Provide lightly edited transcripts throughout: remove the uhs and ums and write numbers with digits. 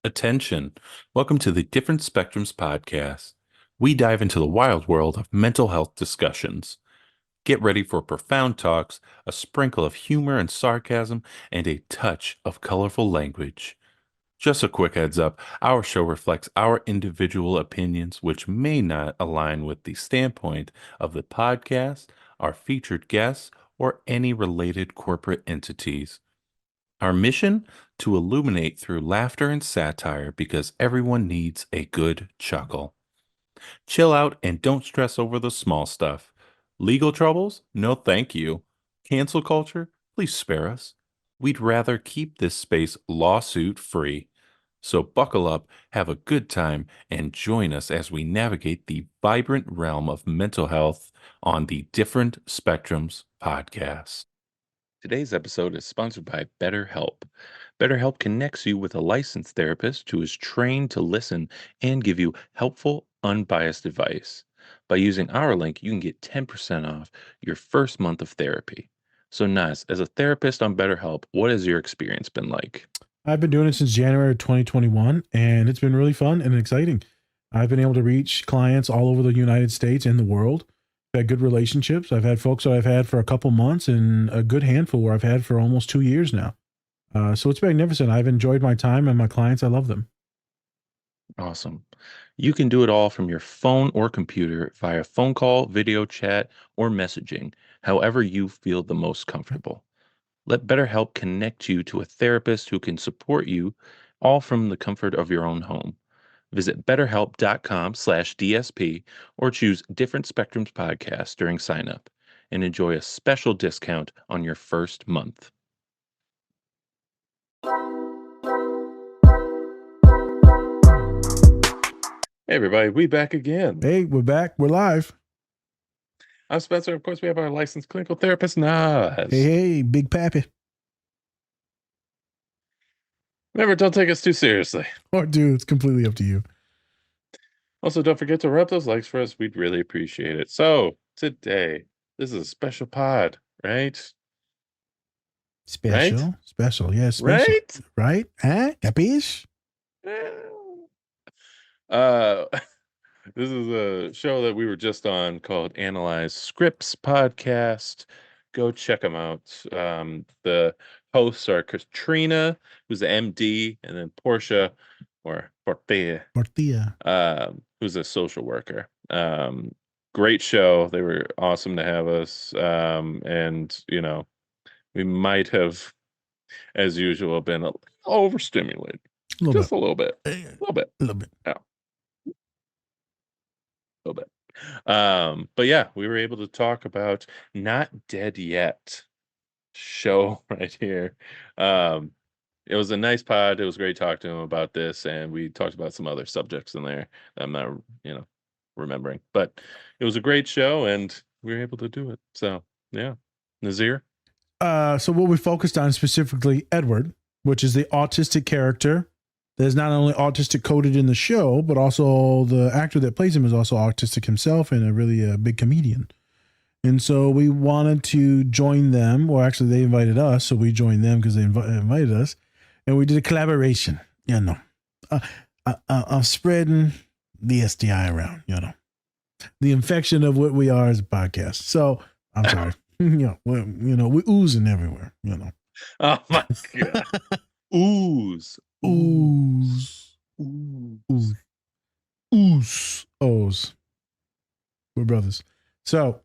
Attention. Welcome to the Different Spectrums podcast. We dive into the wild world of mental health discussions. Get ready for profound talks, a sprinkle of humor and sarcasm, and a touch of colorful language. Just a quick heads up, our show reflects our individual opinions, which may not align with the standpoint of the podcast, our featured guests, or any related corporate entities. Our mission? To illuminate through laughter and satire because everyone needs a good chuckle. Chill out and don't stress over the small stuff. Legal troubles? No, thank you. Cancel culture? Please spare us. We'd rather keep this space lawsuit free. So buckle up, have a good time, and join us as we navigate the vibrant realm of mental health on the Different Spectrums podcast. Today's episode is sponsored by BetterHelp. BetterHelp connects you with a licensed therapist who is trained to listen and give you helpful, unbiased advice. By using our link, you can get 10% off your first month of therapy. So, Naz, as a therapist on BetterHelp, what has your experience been like? I've been doing it since January of 2021, and it's been really fun and exciting. I've been able to reach clients all over the United States and the world. I've had good relationships. I've had folks that I've had for a couple months and a good handful where I've had for almost 2 years now. So it's magnificent. I've enjoyed my time and my clients. I love them. Awesome. You can do it all from your phone or computer via phone call, video chat, or messaging, however you feel the most comfortable. Let BetterHelp connect you to a therapist who can support you all from the comfort of your own home. Visit betterhelp.com/DSP or choose Different Spectrums podcast during sign up and enjoy a special discount on your first month. Hey everybody, we back again. Hey, we're back. We're live. I'm Spencer. Of course, we have our licensed clinical therapist, Naz. Hey, Big Pappy. Remember, don't take us too seriously. Oh, dude, it's completely up to you. Also, don't forget to rub those likes for us. We'd really appreciate it. So, today, this is a special pod, right? Special. Right? Special. Yeah, special. Right? Right? Huh? Capiche? Uh, this is a show that we were just on called Analyze Scripts Podcast. Go check them out. The hosts are Katrina, who's the MD, and then Portia, or Portia, who's a social worker. Great show. They were awesome to have us. And, we might have, as usual, been a little overstimulated. Just a little bit. A little bit. A little bit. Yeah. A little bit. But yeah, we were able to talk about Not Dead Yet show right here. It was a nice pod. It was great talking to him about this, and we talked about some other subjects in there that I'm not, remembering. But it was a great show, and we were able to do it. So yeah, Nazir. So what we focused on specifically Edward, which is the autistic character. There's not only autistic coded in the show, but also the actor that plays him is also autistic himself and a really big comedian. And so we wanted to join them. Well, actually, they invited us, so we joined them because they invited us. And we did a collaboration, of spreading the STI around, the infection of what we are as a podcast. So I'm sorry. We're oozing everywhere, Oh my God. Ooze. Ooze. Ooze. Ooze. O's. We're brothers. So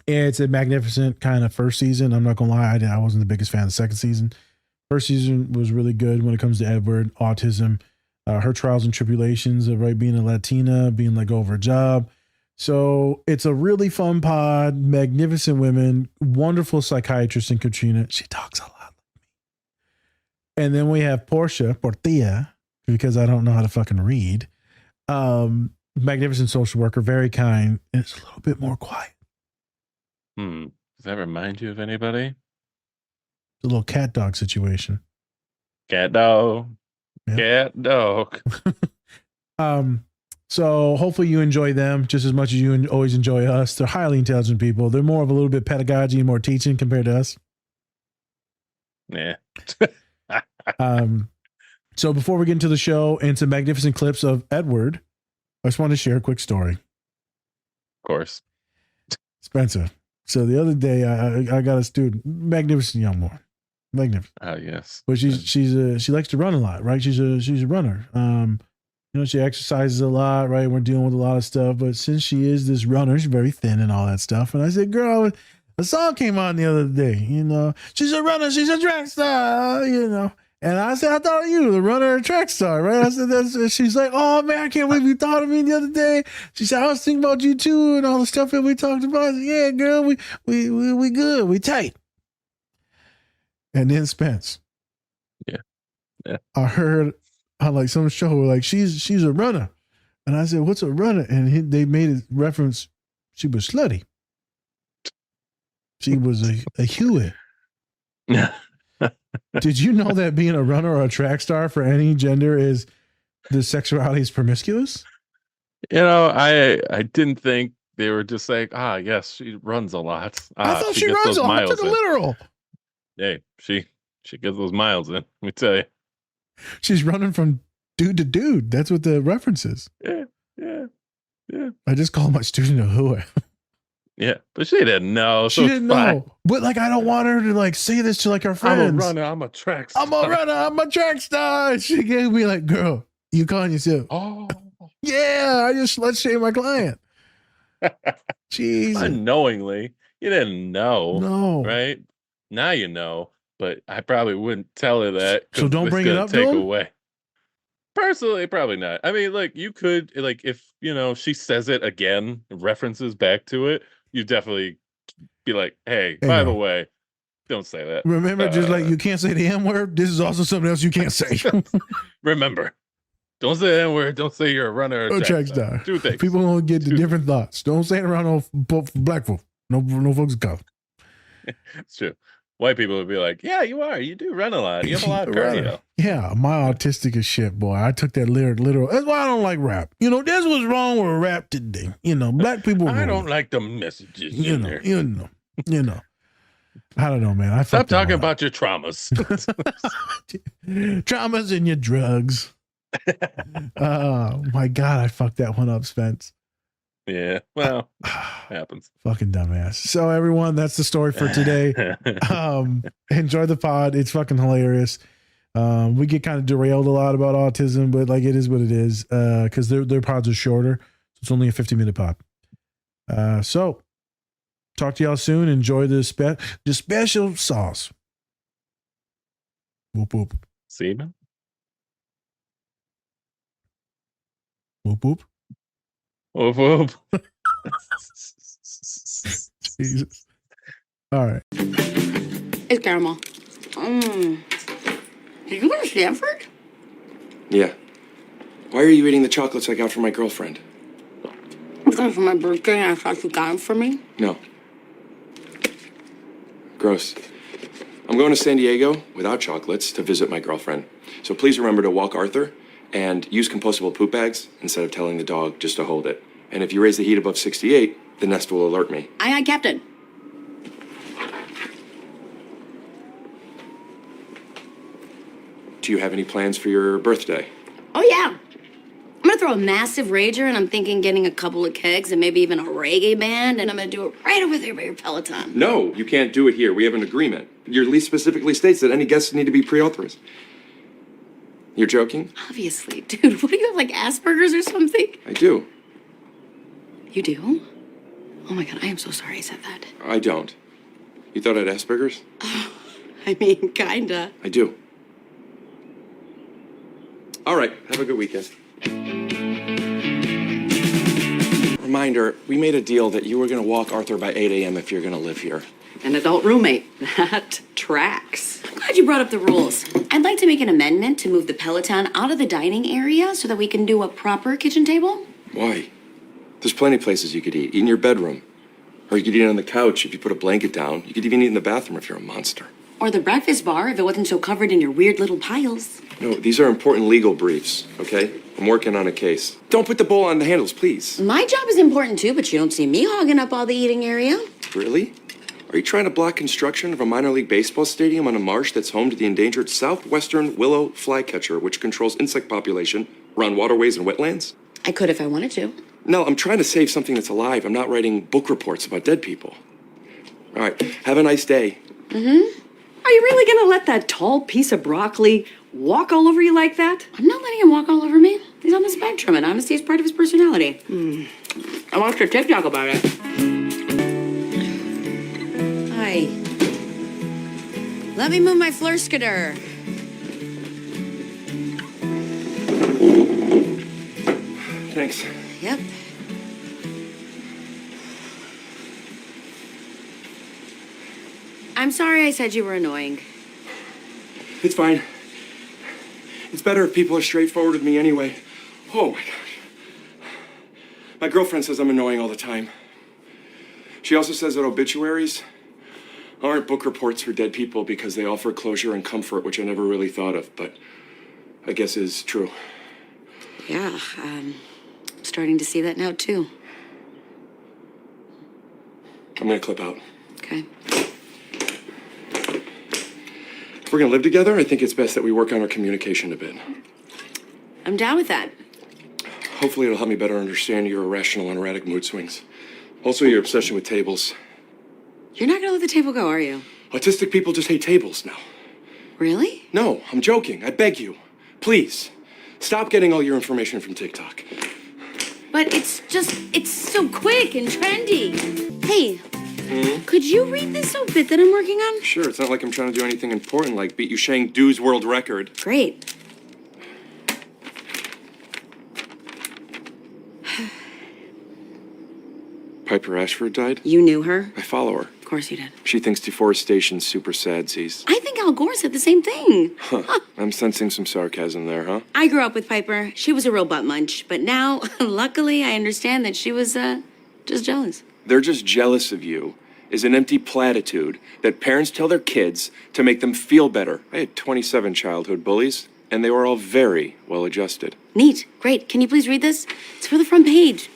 it's a magnificent kind of first season. I'm not going to lie. I wasn't the biggest fan of the second season. First season was really good when it comes to Edward, autism, her trials and tribulations of being a Latina, being let go of her job. So it's a really fun pod, magnificent women, wonderful psychiatrist in Katrina. She talks a lot. And then we have Portia, because I don't know how to fucking read. Magnificent social worker, very kind, and it's a little bit more quiet. Does that remind you of anybody? It's a little cat dog situation. Cat dog. Yep. Cat dog. So hopefully you enjoy them just as much as you always enjoy us. They're highly intelligent people. They're more of a little bit pedagogy and more teaching compared to us. Yeah. So before we get into the show and some magnificent clips of Edward, I just want to share a quick story. Of course. Spencer. So the other day, I got a student, magnificent young woman, magnificent. Yes. But she likes to run a lot, right? She's a runner. She exercises a lot, right? We're dealing with a lot of stuff. But since she is this runner, she's very thin and all that stuff. And I said, girl, a song came on the other day. She's a runner, she's a track star. And I said, I thought of you, the runner and track star, right? I said, she's like, oh man, I can't believe you thought of me the other day. She said, I was thinking about you too and all the stuff that we talked about. I said, yeah, girl, we good, we tight. And then Spence. Yeah. I heard on like some show, like she's a runner. And I said, what's a runner? And they made a reference, she was slutty. She was a Hewitt. Did you know that being a runner or a track star for any gender is the sexuality is promiscuous? I didn't think they were just saying, yes, she runs a lot. I thought she runs a lot. I took it literal. Hey, she gets those miles in. Let me tell you. She's running from dude to dude. That's what the reference is. Yeah. I just called my student a hooah. Yeah, but she didn't know. She didn't know. But like, I don't want her to like say this to like her friends. I'm a runner. I'm a track star. I'm a runner. I'm a track star. She gave me like, girl, you calling yourself? Oh, yeah. I just let's shame my client. Jesus. Unknowingly, you didn't know. No. Right now you know, but I probably wouldn't tell her that. So don't bring it up. Take away. Personally, probably not. I mean, like you could, like if she says it again, references back to it, you definitely be like, "Hey, by the way, don't say that." Remember, just like you can't say the M word. This is also something else you can't say. Remember, don't say the M word. Don't say you're a runner or track star. Two things. People don't get the different thoughts. Don't say it around no black folk. No folks of color. It's true. White people would be like, yeah, you are. You do run a lot. You have a lot of cardio. Yeah, my autistic is shit, boy. I took that literal. That's why I don't like rap. This was wrong with rap today. Black people. I don't like the messages. You know. I don't know, man. Stop talking about your traumas. Traumas and your drugs. Oh my God, I fucked that one up, Spence. Yeah, well, happens. Fucking dumbass. So everyone, that's the story for today. Enjoy the pod. It's fucking hilarious. We get kind of derailed a lot about autism, but like it is what it is. Because their pods are shorter. So it's only a 50-minute pod. So talk to y'all soon. Enjoy the special sauce. Whoop whoop. Semen? Whoop whoop. Woof whoop. Jesus. All right. It's caramel. Did you go to Stanford? Yeah. Why are you eating the chocolates I got for my girlfriend? Because for my birthday and I thought you got them for me. No. Gross. I'm going to San Diego without chocolates to visit my girlfriend. So please remember to walk Arthur and use compostable poop bags instead of telling the dog just to hold it. And if you raise the heat above 68, the nest will alert me. Aye, Captain. Do you have any plans for your birthday? Oh, yeah. I'm going to throw a massive rager, and I'm thinking getting a couple of kegs and maybe even a reggae band, and I'm going to do it right over there by your Peloton. No, you can't do it here. We have an agreement. Your lease specifically states that any guests need to be pre-authorized. You're joking? Obviously. Dude, what do you have, like Asperger's or something? I do. You do? Oh, my God, I am so sorry I said that. I don't. You thought I had Asperger's? I mean, kinda. I do. All right, have a good weekend. Reminder, we made a deal that you were going to walk Arthur by 8 a.m. if you're going to live here. An adult roommate. That tracks. I'm glad you brought up the rules. I'd like to make an amendment to move the Peloton out of the dining area so that we can do a proper kitchen table. Why? There's plenty of places you could eat. Eat in your bedroom. Or you could eat on the couch if you put a blanket down. You could even eat in the bathroom if you're a monster. Or the breakfast bar if it wasn't so covered in your weird little piles. No, these are important legal briefs, okay? I'm working on a case. Don't put the bowl on the handles, please. My job is important too, but you don't see me hogging up all the eating area. Really? Are you trying to block construction of a minor league baseball stadium on a marsh that's home to the endangered southwestern willow flycatcher, which controls insect population around waterways and wetlands? I could if I wanted to. No, I'm trying to save something that's alive. I'm not writing book reports about dead people. All right, have a nice day. Are you really gonna let that tall piece of broccoli walk all over you like that? I'm not letting him walk all over me. He's on the spectrum, and honesty is part of his personality. I watched a TikTok about it. Hi. Let me move my flurskader. Thanks. Yep. I'm sorry I said you were annoying. It's fine. It's better if people are straightforward with me anyway. Oh my gosh. My girlfriend says I'm annoying all the time. She also says that obituaries aren't book reports for dead people because they offer closure and comfort, which I never really thought of, but I guess is true. Yeah, I'm starting to see that now, too. I'm gonna clip out. Okay. If we're gonna live together, I think it's best that we work on our communication a bit. I'm down with that. Hopefully it'll help me better understand your irrational and erratic mood swings. Also, your obsession with tables. You're not gonna let the table go, are you? Autistic people just hate tables now. Really? No, I'm joking. I beg you. Please, stop getting all your information from TikTok. But it's so quick and trendy. Hey, could you read this bit that I'm working on? Sure, it's not like I'm trying to do anything important like beat Yusheng Du's world record. Great. Piper Ashford died? You knew her? I follow her. Of course you did. She thinks deforestation's super sadsies. I think Al Gore said the same thing. Huh. I'm sensing some sarcasm there, huh? I grew up with Piper. She was a real butt munch. But now, luckily, I understand that she was, just jealous. They're just jealous of you is an empty platitude that parents tell their kids to make them feel better. I had 27 childhood bullies, and they were all very well adjusted. Neat. Great. Can you please read this? It's for the front page.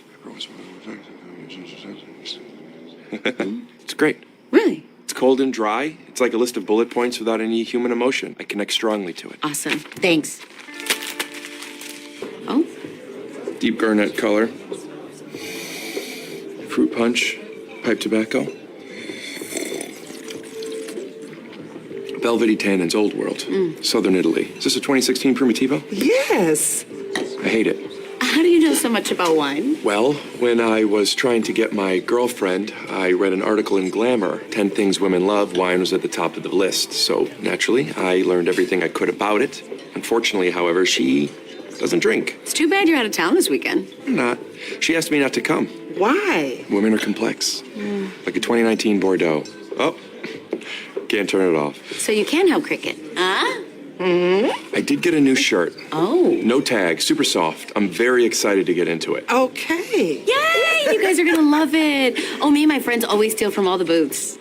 It's great. Really? It's cold and dry. It's like a list of bullet points without any human emotion. I connect strongly to it. Awesome. Thanks. Oh? Deep garnet color. Fruit punch. Pipe tobacco. Velvety tannins, old world. Southern Italy. Is this a 2016 Primitivo? Yes. I hate it. How do you know so much about wine? Well, when I was trying to get my girlfriend, I read an article in Glamour. 10 Things Women Love. Wine was at the top of the list. So, naturally, I learned everything I could about it. Unfortunately, however, she doesn't drink. It's too bad you're out of town this weekend. I'm not. She asked me not to come. Why? Women are complex. Like a 2019 Bordeaux. Oh, can't turn it off. So you can help Cricket. Huh? I did get a new shirt. Oh. No tag, super soft. I'm very excited to get into it. Okay. Yay! You guys are gonna love it. Oh, me and my friends always steal from all the booths.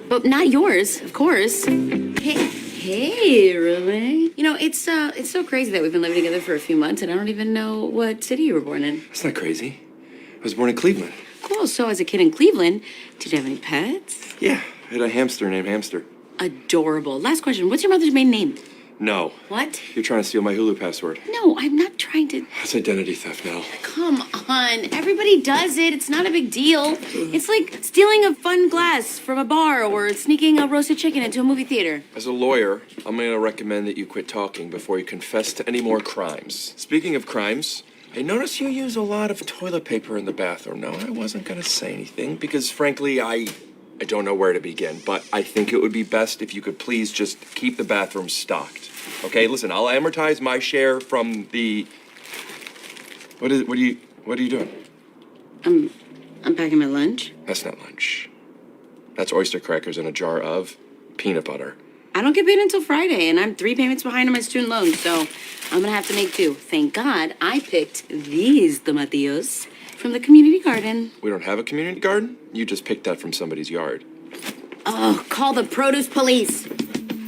But not yours, of course. Hey, really? You know, it's so crazy that we've been living together for a few months and I don't even know what city you were born in. That's not crazy. I was born in Cleveland. Cool, so as a kid in Cleveland, did you have any pets? Yeah, I had a hamster named Hamster. Adorable. Last question, what's your mother's maiden name? No. What? You're trying to steal my Hulu password. No, I'm not trying to. That's identity theft now. Come on, everybody does it. It's not a big deal. It's like stealing a fun glass from a bar or sneaking a roasted chicken into a movie theater. As a lawyer, I'm going to recommend that you quit talking before you confess to any more crimes. Speaking of crimes, I notice you use a lot of toilet paper in the bathroom. No, I wasn't going to say anything because, frankly, I don't know where to begin, but I think it would be best if you could please just keep the bathroom stocked. Okay, listen, I'll amortize my share from the... What are you doing? I'm packing my lunch. That's not lunch. That's oyster crackers in a jar of peanut butter. I don't get paid until Friday, and I'm 3 payments behind on my student loan, so I'm gonna have to make do. Thank God I picked these tomatillos from the community garden. We don't have a community garden? You just picked that from somebody's yard. Oh, call the produce police.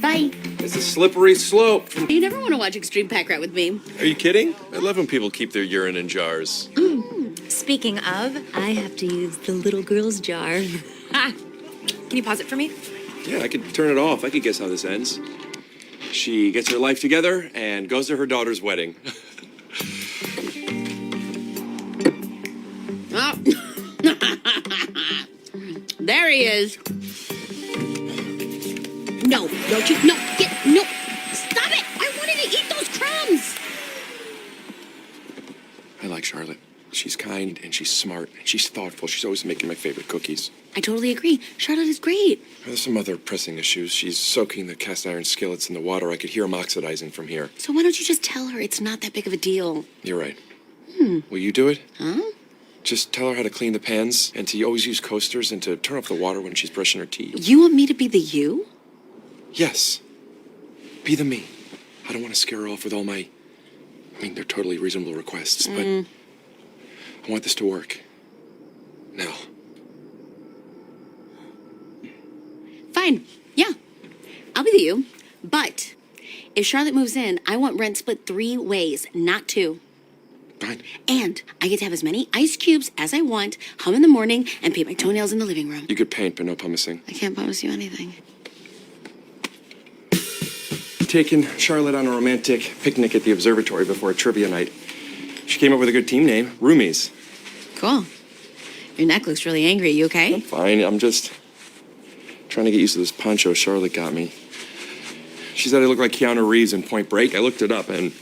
Bye. It's a slippery slope. You never want to watch Extreme Pack Rat with me. Are you kidding? I love when people keep their urine in jars. Speaking of, I have to use the little girl's jar. Can you pause it for me? Yeah, I could turn it off. I could guess how this ends. She gets her life together and goes to her daughter's wedding. Oh. There he is. No, don't you? No, no. Stop it! I wanted to eat those crumbs. I like Charlotte. She's kind and she's smart and she's thoughtful. She's always making my favorite cookies. I totally agree. Charlotte is great. There's some other pressing issues. She's soaking the cast iron skillets in the water. I could hear them oxidizing from here. So why don't you just tell her it's not that big of a deal? You're right. Will you do it? Huh? Just tell her how to clean the pans and to always use coasters and to turn off the water when she's brushing her teeth. You want me to be the you? Yes. Be the me. I don't want to scare her off with all my... I mean, they're totally reasonable requests, but I want this to work. Now. Fine. Yeah. I'll be the you. But if Charlotte moves in, I want rent split 3 ways, not 2. Fine. And I get to have as many ice cubes as I want, hum in the morning, and paint my toenails in the living room. You could paint, but no pumicing. I can't promise you anything. Taking Charlotte on a romantic picnic at the observatory before a trivia night. She came up with a good team name, Roomies. Cool. Your neck looks really angry. You okay? Fine, I'm just trying to get used to this poncho Charlotte got me. She said I look like Keanu Reeves in Point Break. I looked it up, and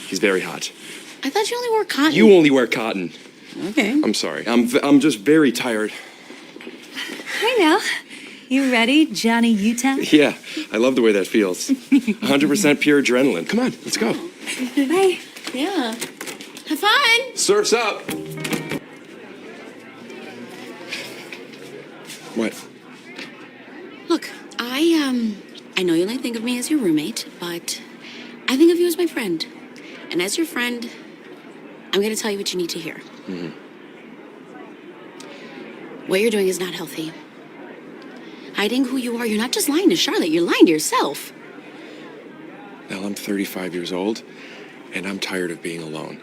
he's very hot. I thought you only wore cotton. You only wear cotton. Okay. I'm sorry. I'm just very tired. Hi now. You ready, Johnny Utah? Yeah, I love the way that feels. 100% pure adrenaline. Come on, let's go. Bye. Yeah. Have fun. Surf's up. What? Look, I know you only think of me as your roommate, but I think of you as my friend. And as your friend, I'm going to tell you what you need to hear. What you're doing is not healthy. Hiding who you are, you're not just lying to Charlotte, you're lying to yourself. Now I'm 35 years old, and I'm tired of being alone.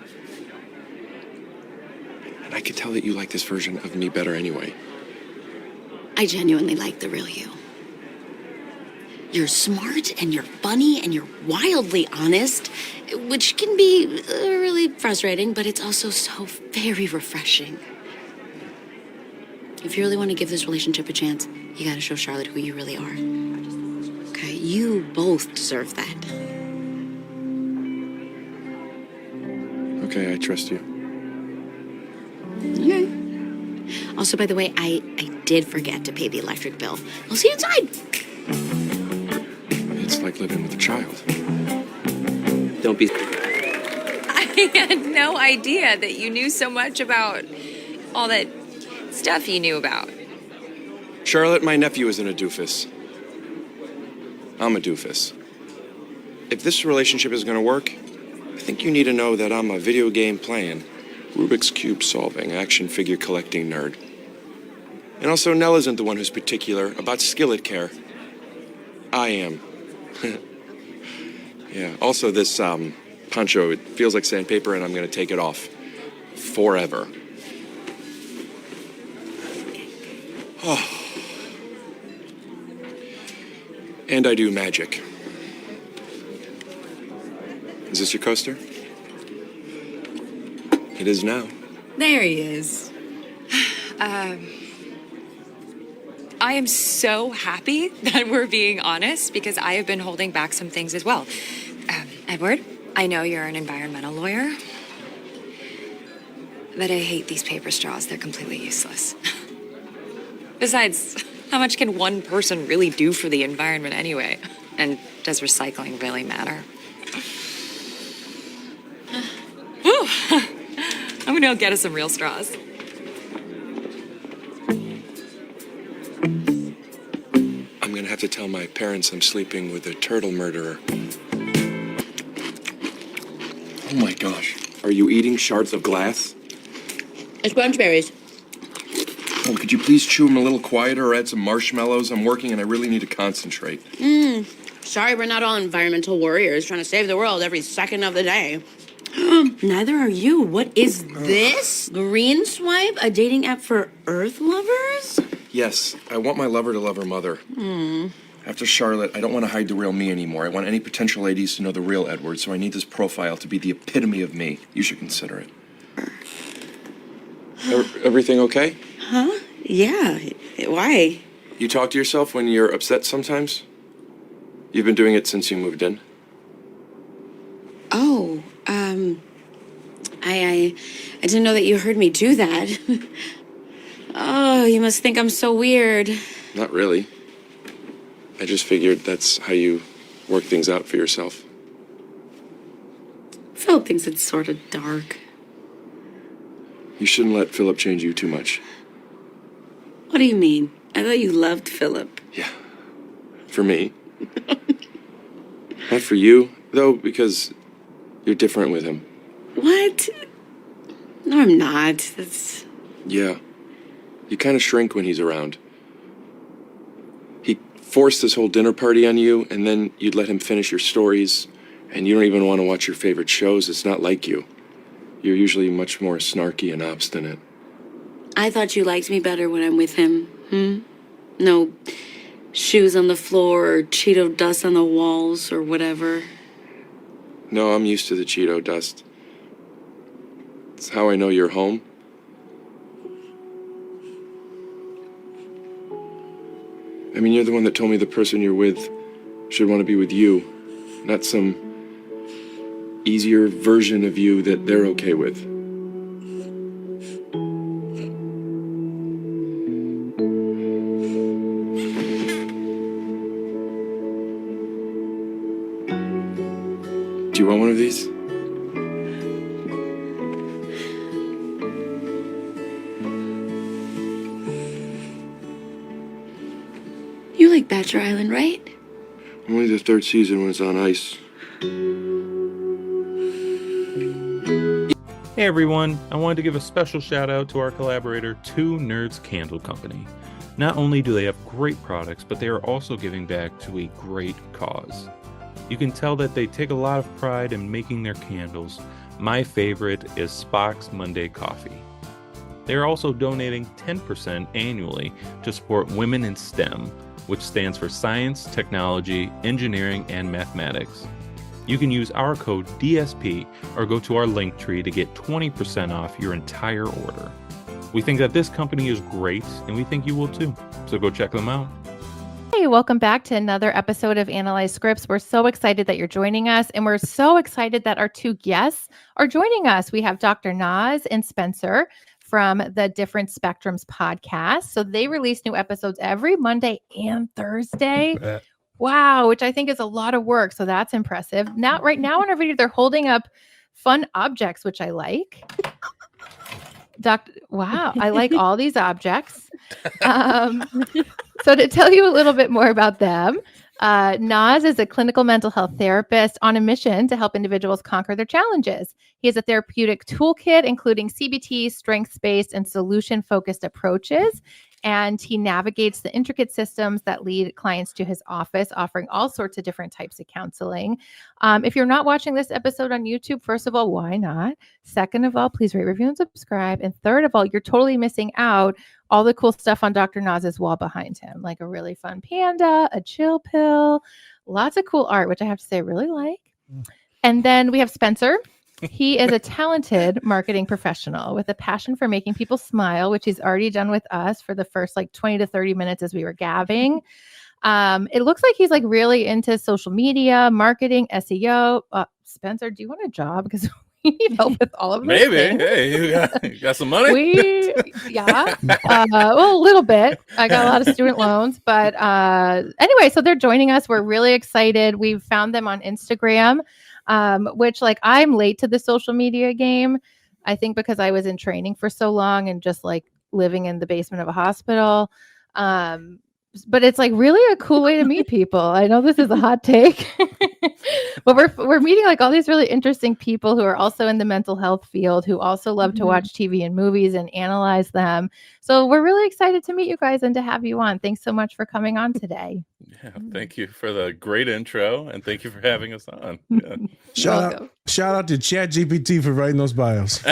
And I could tell that you like this version of me better anyway. I genuinely like the real you. You're smart, and you're funny, and you're wildly honest, which can be really frustrating, but it's also so very refreshing. If you really want to give this relationship a chance, you gotta show Charlotte who you really are. Okay, you both deserve that. Okay, I trust you. Okay. Also, by the way, I did forget to pay the electric bill. I'll see you inside. It's like living with a child. Don't be... I had no idea that you knew so much about all that stuff you knew about. Charlotte, my nephew isn't a doofus. I'm a doofus. If this relationship is going to work, I think you need to know that I'm a video game playing, Rubik's Cube solving, action figure collecting nerd. And also, Nell isn't the one who's particular about skillet care. I am. Yeah, also this poncho, it feels like sandpaper and I'm going to take it off. Forever. Oh. And I do magic. Is this your coaster? It is now. There he is. I am so happy that we're being honest because I have been holding back some things as well. Edward, I know you're an environmental lawyer, but I hate these paper straws. They're completely useless. Besides, how much can one person really do for the environment anyway? And does recycling really matter? Whew. I'm gonna go get us some real straws. I'm gonna have to tell my parents I'm sleeping with a turtle murderer. Oh my gosh. Are you eating shards of glass? It's bunchberries. Oh, could you please chew them a little quieter or add some marshmallows? I'm working and I really need to concentrate. Sorry, we're not all environmental warriors trying to save the world every second of the day. Neither are you. What is this? Green Swipe, a dating app for Earth lovers? Yes, I want my lover to love her mother. After Charlotte, I don't want to hide the real me anymore. I want any potential ladies to know the real Edward, so I need this profile to be the epitome of me. You should consider it. Everything okay? Huh? Yeah. Why? You talk to yourself when you're upset sometimes? You've been doing it since you moved in? Oh, I didn't know that you heard me do that. Oh, you must think I'm so weird. Not really. I just figured that's how you work things out for yourself. Philip thinks it's sort of dark. You shouldn't let Philip change you too much. What do you mean? I thought you loved Philip. Yeah. For me. Not for you, though, because you're different with him. What? No, I'm not. That's... Yeah. You kind of shrink when he's around. He forced this whole dinner party on you, and then you'd let him finish your stories, and you don't even want to watch your favorite shows. It's not like you. You're usually much more snarky and obstinate. I thought you liked me better when I'm with him. No shoes on the floor or Cheeto dust on the walls or whatever. No, I'm used to the Cheeto dust. It's how I know you're home. I mean, you're the one that told me the person you're with should want to be with you, not some easier version of you that they're okay with. Do you want one of these? You like Badger Island, right? Only the third season when it's on ice. Hey everyone, I wanted to give a special shout out to our collaborator, Two Nerds Candle Company. Not only do they have great products, but they are also giving back to a great cause. You can tell that they take a lot of pride in making their candles. My favorite is Spock's Monday Coffee. They are also donating 10% annually to support Women in STEM, which stands for Science, Technology, Engineering, and Mathematics. You can use our code DSP or go to our link tree to get 20% off your entire order. We think that this company is great, and we think you will too. So go check them out. Hey, welcome back to another episode of Analyze Scripts. We're so excited that you're joining us, and we're so excited that our two guests are joining us. We have Dr. Naz and Spencer from the Different Spectrums podcast. So they release new episodes every Monday and Thursday. Wow, which I think is a lot of work. So that's impressive. Now, right now in our video, they're holding up fun objects, which I like. Wow, I like all these objects. So to tell you a little bit more about them, Naz is a clinical mental health therapist on a mission to help individuals conquer their challenges. He has a therapeutic toolkit, including CBT, strengths-based, and solution-focused approaches. And he navigates the intricate systems that lead clients to his office, offering all sorts of different types of counseling. If you're not watching this episode on YouTube, first of all, why not? Second of all, please rate, review, and subscribe. And third of all, you're totally missing out all the cool stuff on Dr. Naz's wall behind him, like a really fun panda, a chill pill, lots of cool art, which I have to say I really like. And then we have Spencer. He is a talented marketing professional with a passion for making people smile, which he's already done with us for the first 20 to 30 minutes as we were gabbing. It looks like he's really into social media, marketing, SEO. Spencer, do you want a job? Because we need help with all of this. Maybe. Things. Hey, you got some money? Well, a little bit. I got a lot of student loans, but anyway, so they're joining us. We're really excited. We've found them on Instagram. Which I'm late to the social media game. I think because I was in training for so long and just living in the basement of a hospital. But it's really a cool way to meet people. I know this is a hot take, but we're meeting all these really interesting people who are also in the mental health field, who also love to watch TV and movies and analyze them. So we're really excited to meet you guys and to have you on. Thanks so much for coming on today. Yeah, thank you for the great intro, and thank you for having us on. Yeah. Shout out to ChatGPT for writing those bios.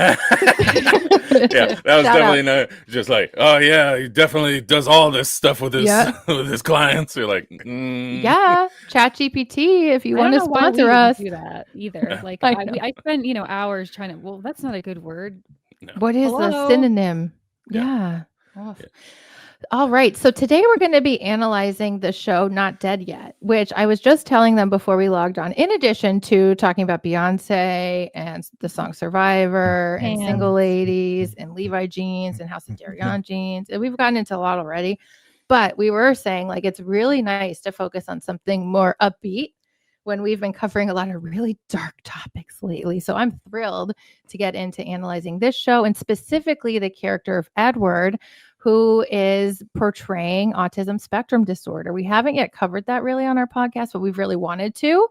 Yeah, that was Shout definitely out. not just like, oh yeah, he definitely does all this stuff with his Yeah. with his clients. You're like, Yeah, ChatGPT, if you I don't want to know why we sponsor didn't us. do that either. Like I I, know. I spent, hours trying to, well, that's not a good word. no. What is the Hello? synonym? Yeah. Yeah. Oof. All right. So today we're going to be analyzing the show Not Dead Yet, which I was just telling them before we logged on, in addition to talking about Beyonce and the song Survivor and Pants. Single Ladies and Levi jeans and House of Darion jeans. And we've gotten into a lot already. But we were saying like it's really nice to focus on something more upbeat when we've been covering a lot of really dark topics lately. So I'm thrilled to get into analyzing this show and specifically the character of Edward, who is portraying autism spectrum disorder. We haven't yet covered that really on our podcast, but we've really wanted to.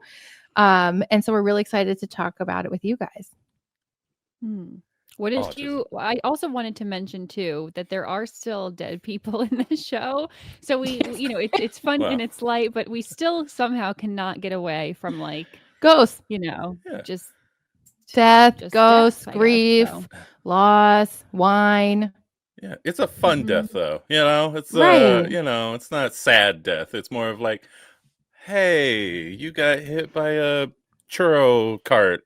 And so we're really excited to talk about it with you guys. What did Autism. you? I also wanted to mention too that there are still dead people in this show. So we, it's fun Wow. and it's light, but we still somehow cannot get away from like, Ghosts, Yeah. just death, just ghosts, death, I guess, grief, so. loss, wine. Yeah, it's a fun death though. It's Right. it's not sad death. It's more of like, hey, you got hit by a churro cart.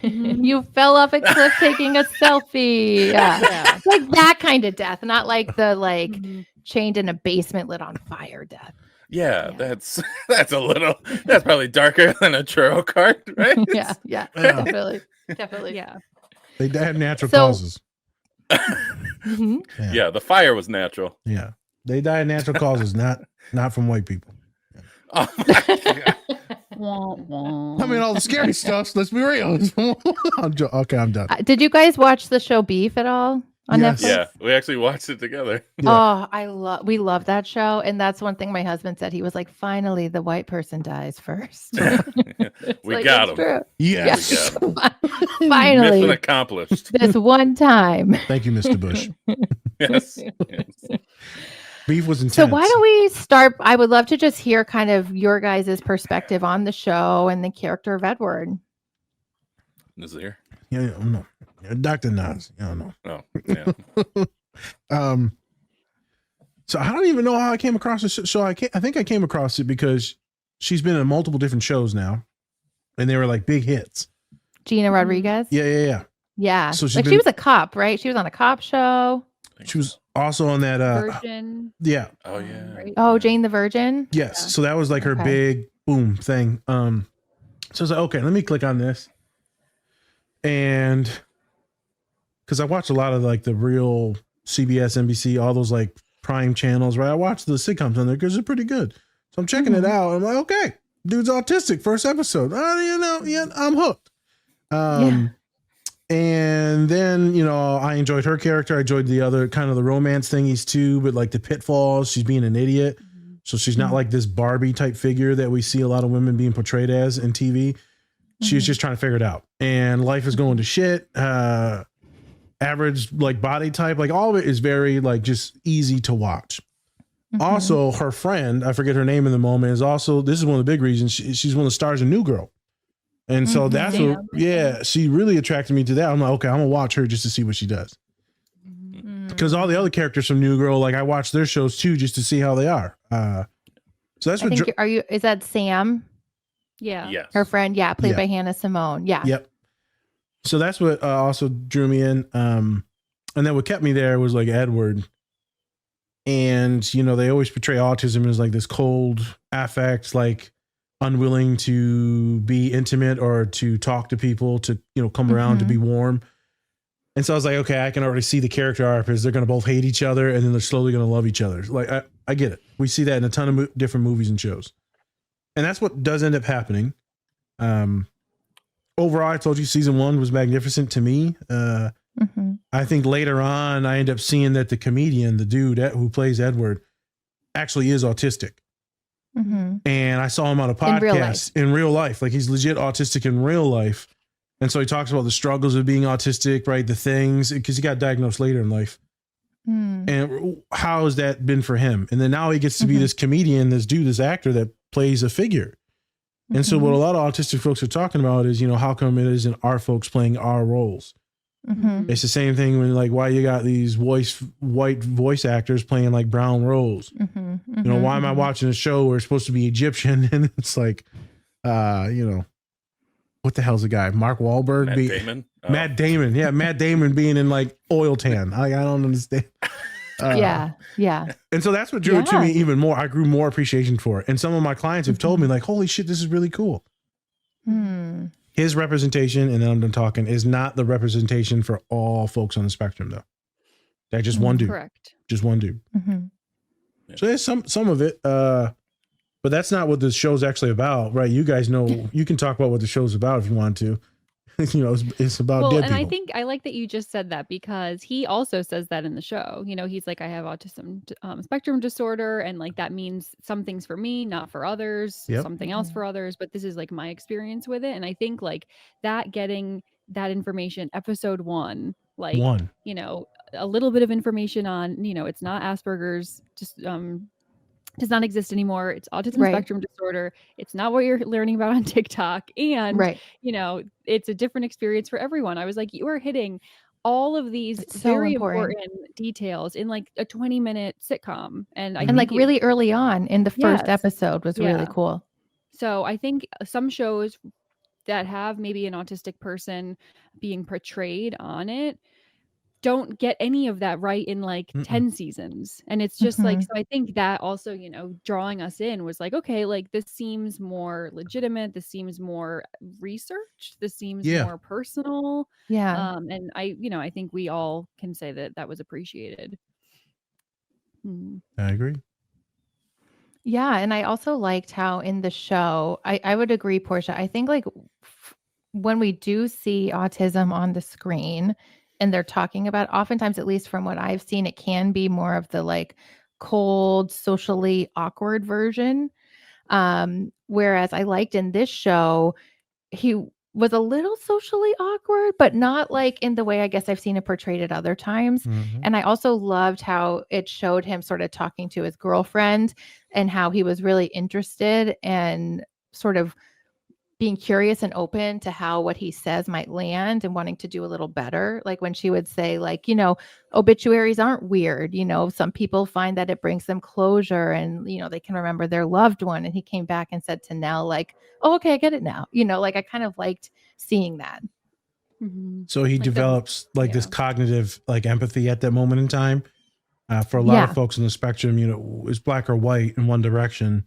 You fell off a cliff taking a selfie. Yeah. Yeah. Like that kind of death, not like the Mhm. chained in a basement lit on fire death. Yeah, Yeah. that's that's probably darker than a churro cart, right? Yeah, Yeah. definitely. Definitely. Yeah. They have natural So- causes. Mhm. Yeah, the fire was natural. Yeah. They die of natural causes, not from white people. Oh my God. Wah, wah. I mean, all the scary stuff. Let's be real. Okay, I'm done. Did you guys watch the show Beef at all on Yes. Netflix? Yeah, we actually watched it together. Yeah. Oh, we love that show, and that's one thing my husband said. He was like, "Finally, the white person dies first." It's We like, got it's him. true. Yes. Mission Finally, accomplished. this one time. Thank you, Mr. Bush. Yes. Beef was intense. So why don't we start? I would love to just hear kind of your guys' perspective on the show and the character of Edward. Nazir. Yeah, no. Dr. Nas. Yeah, no. Oh, yeah. So I don't even know how I came across this show. I think I came across it because she's been in multiple different shows now, and they were like big hits. Gina Rodriguez. Yeah. So So she was a cop, right? She was on a cop show. She was also on that. Virgin. Yeah. Oh yeah. Right? Oh, Jane the Virgin. Yes. Yeah. So that was like her Okay. big boom thing. So I was like, okay, let me click on this. And because I watched a lot of like the real CBS, NBC, all those like prime channels, right? I watched the sitcoms on there because they're pretty good. So I'm checking it out. I'm like, okay, dude's autistic. First episode. Yeah, I'm hooked. And then, I enjoyed her character. I enjoyed the other kind of the romance thingies too, but like the pitfalls, she's being an idiot. So she's not like this Barbie type figure that we see a lot of women being portrayed as in TV. She's just trying to figure it out. And life is going to shit. Average like body type, like all of it is very like just easy to watch. Also, her friend, I forget her name in the moment, is also, this is one of the big reasons, she's one of the stars of New Girl. And so that's what, she really attracted me to that. I'm like, okay, I'm gonna watch her just to see what she does. Because all the other characters from New Girl, like I watch their shows too, just to see how they are. So that's I what. think is that Sam, Yeah. Yes. her friend? Yeah, played Yeah. by Hannah Simone. Yeah. Yep. So that's what also drew me in. And then what kept me there was like Edward. And, they always portray autism as like this cold affect, like unwilling to be intimate or to talk to people, to, come around to be warm. And so I was like, okay, I can already see the character arc is they're going to both hate each other and then they're slowly going to love each other. Like, I get it. We see that in a ton of different movies and shows. And that's what does end up happening. Overall, I told you season 1 was magnificent to me. I think later on, I end up seeing that the comedian, the dude who plays Edward, actually is autistic. And I saw him on a podcast in real life. Like he's legit autistic in real life. And so he talks about the struggles of being autistic, right? The things, because he got diagnosed later in life. And how has that been for him? And then now he gets to be this comedian, this dude, this actor that plays a figure. And so what a lot of autistic folks are talking about is, how come it isn't our folks playing our roles? Mhm. It's the same thing when like why you got these white voice actors playing like brown roles. Mhm. You know, Mhm. why am I watching a show where it's supposed to be Egyptian and it's like, you know, what the hell's the guy? Mark Wahlberg? Matt Damon. Oh. Matt Damon. Yeah, Matt Damon being in like oil tan. I don't understand. Yeah. And so that's what drew it to Yeah. me even more. I grew more appreciation for it. And some of my clients have told me like, holy shit, this is really cool. Hmm. His representation, and then I'm done talking, is not the representation for all folks on the spectrum though. That just one dude. Correct. Just one dude. Mhm. So there's some of it. But that's not what the show's actually about, right? You guys know, you can talk about what the show's about if you want to. You know, it's about Well, dead and people. I think I like that you just said that because he also says that in the show. You know, he's like, I have autism spectrum disorder, and like that means some things for me, not for others, Yep. something else for others. But this is like my experience with it, and I think like that getting that information, episode 1, like you know, a little bit of information on, you know, it's not Asperger's, just does not exist anymore. It's autism Right. spectrum disorder. It's not what you're learning about on TikTok. And, Right. you know, it's a different experience for everyone. I was like, you are hitting all of these It's so very important. details in like a 20-minute sitcom. And I And think like really early on in the first Yes. episode was really cool. So I think some shows that have maybe an autistic person being portrayed on it don't get any of that right in like 10 seasons. And it's just like, so I think that also, you know, drawing us in was like, okay, like this seems more legitimate. This seems more researched. This seems more personal. Yeah. And I think we all can say that that was appreciated. I agree. Yeah. And I also liked how in the show, I would agree, Portia. I think like when we do see autism on the screen and they're talking about, oftentimes, at least from what I've seen, it can be more of the like cold, socially awkward version. Whereas I liked in this show, he was a little socially awkward, but not like in the way I guess I've seen it portrayed at other times. And I also loved how it showed him sort of talking to his girlfriend and how he was really interested and sort of being curious and open to how what he says might land and wanting to do a little better. Like when she would say, like, you know, obituaries aren't weird. You know, some people find that it brings them closure and, you know, they can remember their loved one. And he came back and said to Nell, like, oh, okay, I get it now. You know, like I kind of liked seeing that. So he Like develops like this cognitive like empathy at that moment in time. For a lot of folks on the spectrum, you know, it's black or white in one direction.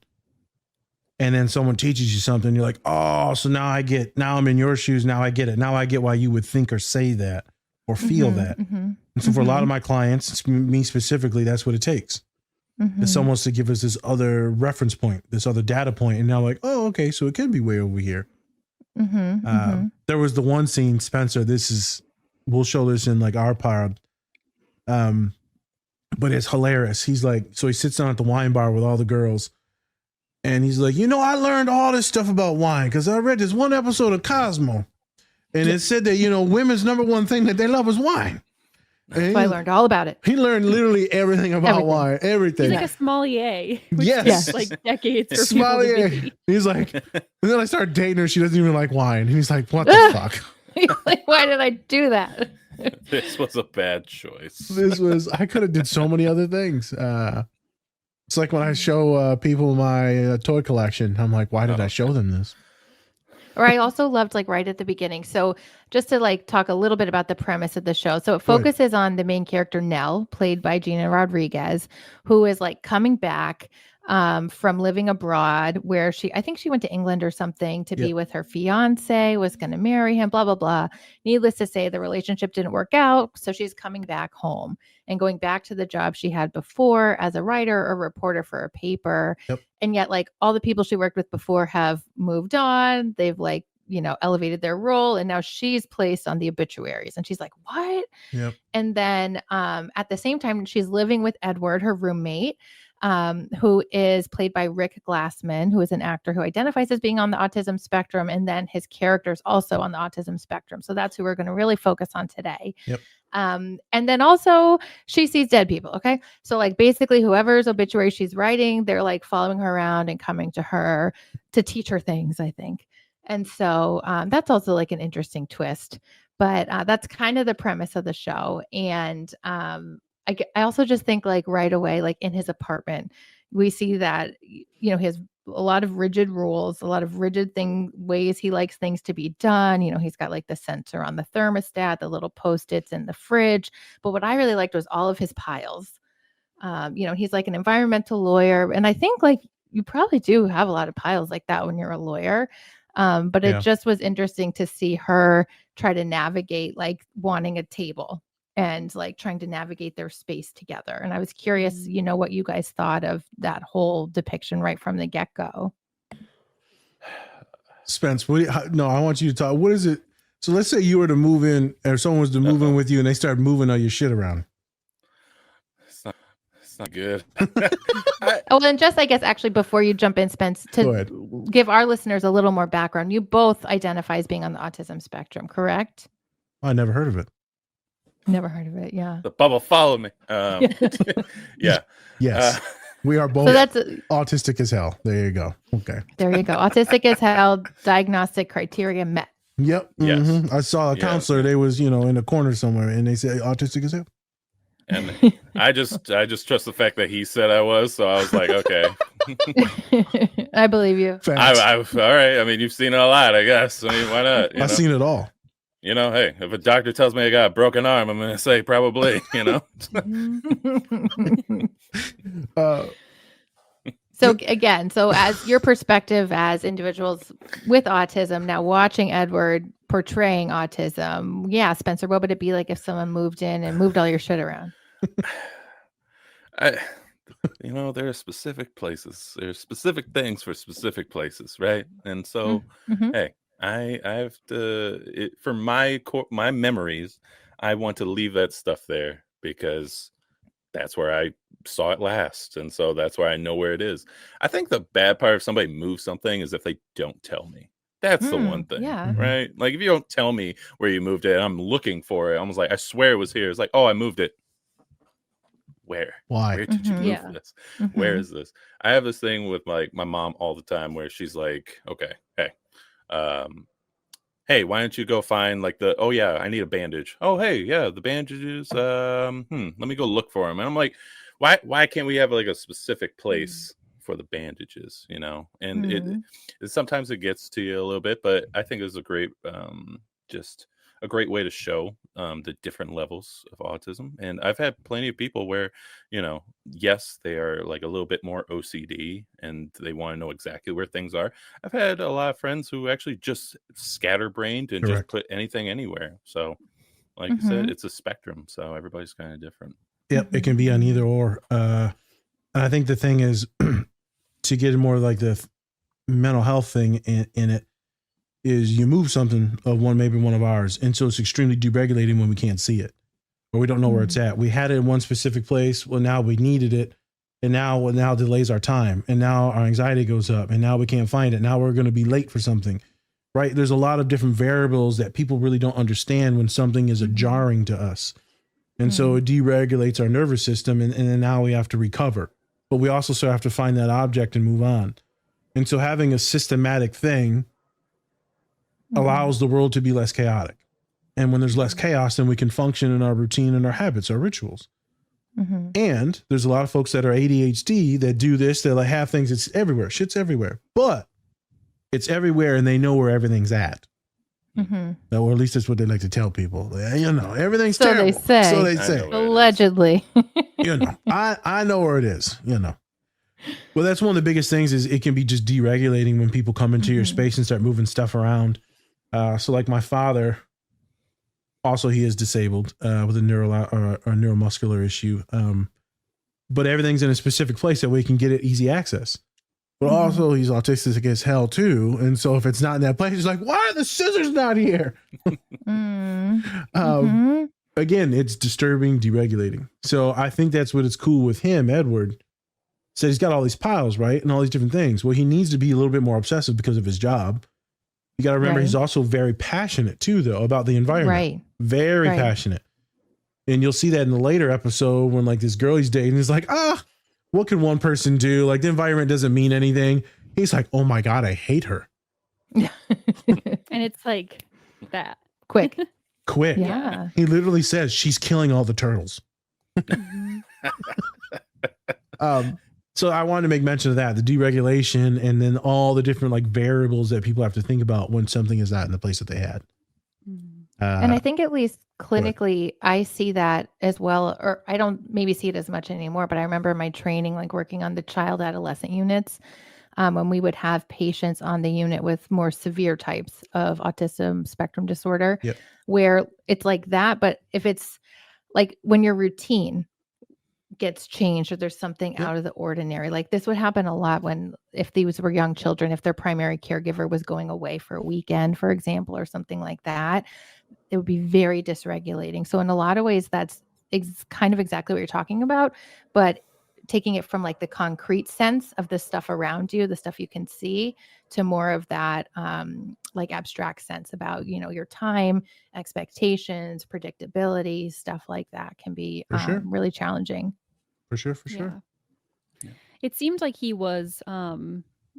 And then someone teaches you something, you're like, oh, so now I'm in your shoes. Now I get it. Now I get why you would think or say that or feel that. And so for a lot of my clients, me specifically, that's what it takes. Is someone to give us this other reference point, this other data point. And now like, oh, okay, so it can be way over here. There was the one scene, Spencer, we'll show this in like our pod. But it's hilarious. He's like, so he sits down at the wine bar with all the girls. And he's like, you know, I learned all this stuff about wine because I read this one episode of Cosmo. And it said that, you know, women's number one thing that they love is wine. So I learned all about it. He learned literally everything about wine, everything. He's like a sommelier. Which Yes. takes like decades for Sommelier. people to be. He's like, and then I started dating her. She doesn't even like wine. And he's like, what the fuck? Like, why did I do that? This was a bad choice. I could have did so many other things. It's like when I show people my toy collection, I'm like, why did I show them this? Or I also loved like right at the beginning. So just to like talk a little bit about the premise of the show. So it focuses on the main character, Nell, played by Gina Rodriguez, who is like coming back from living abroad where I think she went to England or something to be with her fiance, was going to marry him, blah, blah, blah. Needless to say, the relationship didn't work out. So she's coming back home and going back to the job she had before as a writer or reporter for a paper. And yet like all the people she worked with before have moved on. They've like, you know, elevated their role. And now she's placed on the obituaries. And she's like, what? And then at the same time, she's living with Edward, her roommate, who is played by Rick Glassman, who is an actor who identifies as being on the autism spectrum. And then his character is also on the autism spectrum. So that's who we're going to really focus on today. And then also she sees dead people. Okay. So like basically whoever's obituary she's writing, they're like following her around and coming to her to teach her things, I think. And so that's also like an interesting twist. But that's kind of the premise of the show. And I also just think like right away, like in his apartment, we see that, you know, he has a lot of rigid rules, a lot of rigid ways he likes things to be done. You know, he's got like the sensor on the thermostat, the little Post-its in the fridge. But what I really liked was all of his piles. You know, he's like an environmental lawyer. And I think like you probably do have a lot of piles like that when you're a lawyer. But it just was interesting to see her try to navigate like wanting a table and like trying to navigate their space together. And I was curious, you know, what you guys thought of that whole depiction right from the get-go. Spence, no, I want you to talk. What is it? So let's say you were to move in, or someone was to move in with you, and they started moving all your shit around. It's not good. Oh, and just I guess actually before you jump in, Spence, to give our listeners a little more background, you both identify as being on the autism spectrum, correct? I never heard of it. Never heard of it. Yeah. The bubble follow me. Yeah. Yes. We are both autistic as hell. There you go. Okay. There you go. Autistic as hell, diagnostic criteria met. Yep. Yes. Mm-hmm. I saw a counselor. They was, you know, in a corner somewhere, and they said autistic as hell. And I just trust the fact that he said I was, so I was like, okay. I believe you. I all right. I mean, you've seen it a lot, I guess. I mean, why not? I've seen it all. You know, hey, if a doctor tells me I got a broken arm, I'm going to say probably, you know. So again, as your perspective as individuals with autism, now watching Edward portraying autism, yeah, Spencer, what would it be like if someone moved in and moved all your shit around? You know, there are specific places. There are specific things for specific places, right? And so, hey, I have to, for my memories, I want to leave that stuff there because that's where I saw it last. And so that's where I know where it is. I think the bad part if somebody moves something is if they don't tell me. That's the one thing, right? Like if you don't tell me where you moved it, I'm looking for it. I was like, I swear it was here. It's like, oh, I moved it. Where? Why? Where did you move this? Where is this? I have this thing with like my mom all the time where she's like, okay, hey, hey, why don't you go find like oh yeah, I need a bandage. Oh, hey, yeah, the bandages. Let me go look for them. And I'm like, why can't we have like a specific place for the bandages, you know? And it sometimes it gets to you a little bit, but I think it's a great just a great way to show the different levels of autism. And I've had plenty of people where, you know, yes, they are like a little bit more OCD and they want to know exactly where things are. I've had a lot of friends who actually just scatterbrained and just put anything anywhere. So like you said, it's a spectrum. So everybody's kind of different. Yep. It can be on either or. And I think the thing is to get more like the mental health thing in it, is you move something of maybe one of ours. And so it's extremely deregulating when we can't see it or we don't know where it's at. We had it in one specific place. Well, now we needed it. And now delays our time. And now our anxiety goes up and now we can't find it. Now we're going to be late for something, right? There's a lot of different variables that people really don't understand when something is jarring to us. And so it deregulates our nervous system. And then now we have to recover, but we also still have to find that object and move on. And so having a systematic thing allows the world to be less chaotic. And when there's less chaos, then we can function in our routine and our habits, our rituals. And there's a lot of folks that are ADHD that do this. They like have things. It's everywhere. Shit's everywhere, but it's everywhere. And they know where everything's at. Or at least that's what they like to tell people. You know, everything's terrible. So they say. Allegedly. You know, I know where it is, you know. Well, that's one of the biggest things is it can be just deregulating when people come into your space and start moving stuff around. So like my father, also he is disabled with a neuromuscular issue. But everything's in a specific place that we can get it easy access. But also he's autistic as hell too. And so if it's not in that place, he's like, why are the scissors not here? Again, it's disturbing, deregulating. So I think that's what is cool with him, Edward. So he's got all these piles, right? And all these different things. Well, he needs to be a little bit more obsessive because of his job. You got to remember, he's also very passionate too, though, about the environment. Right. Very passionate. And you'll see that in the later episode when like this girl he's dating is like, what can one person do? Like the environment doesn't mean anything. He's like, oh my God, I hate her. And it's like that. Quick. Quick. Yeah. He literally says she's killing all the turtles. So I wanted to make mention of that, the deregulation, and then all the different like variables that people have to think about when something is not in the place that they had. And I think at least clinically, I see that as well, or I don't maybe see it as much anymore, but I remember my training, like working on the child adolescent units, when we would have patients on the unit with more severe types of autism spectrum disorder, where it's like that. But if it's like when your routine gets changed or there's something out of the ordinary, like this would happen a lot when, if these were young children, if their primary caregiver was going away for a weekend, for example, or something like that, it would be very dysregulating. So in a lot of ways, that's kind of exactly what you're talking about, but taking it from like the concrete sense of the stuff around you, the stuff you can see, to more of that like abstract sense about, you know, your time, expectations, predictability, stuff like that can be really challenging. For sure. It seemed like he was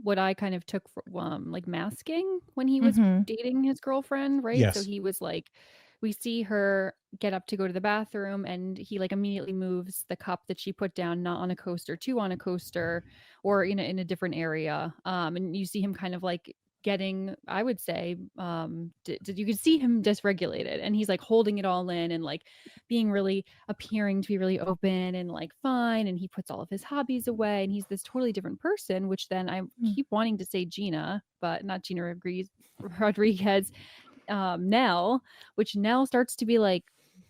what I kind of took for like masking when he was dating his girlfriend, right? Yes. So he was like, we see her get up to go to the bathroom and he like immediately moves the cup that she put down, not on a coaster, to on a coaster, or in a different area. And you see him kind of like getting, I would say, you could see him dysregulated, and he's like holding it all in and like being really appearing to be really open and like fine. And he puts all of his hobbies away and he's this totally different person, which then I keep wanting to say Gina, but not Gina Rodriguez, Nell, which Nell starts to be like,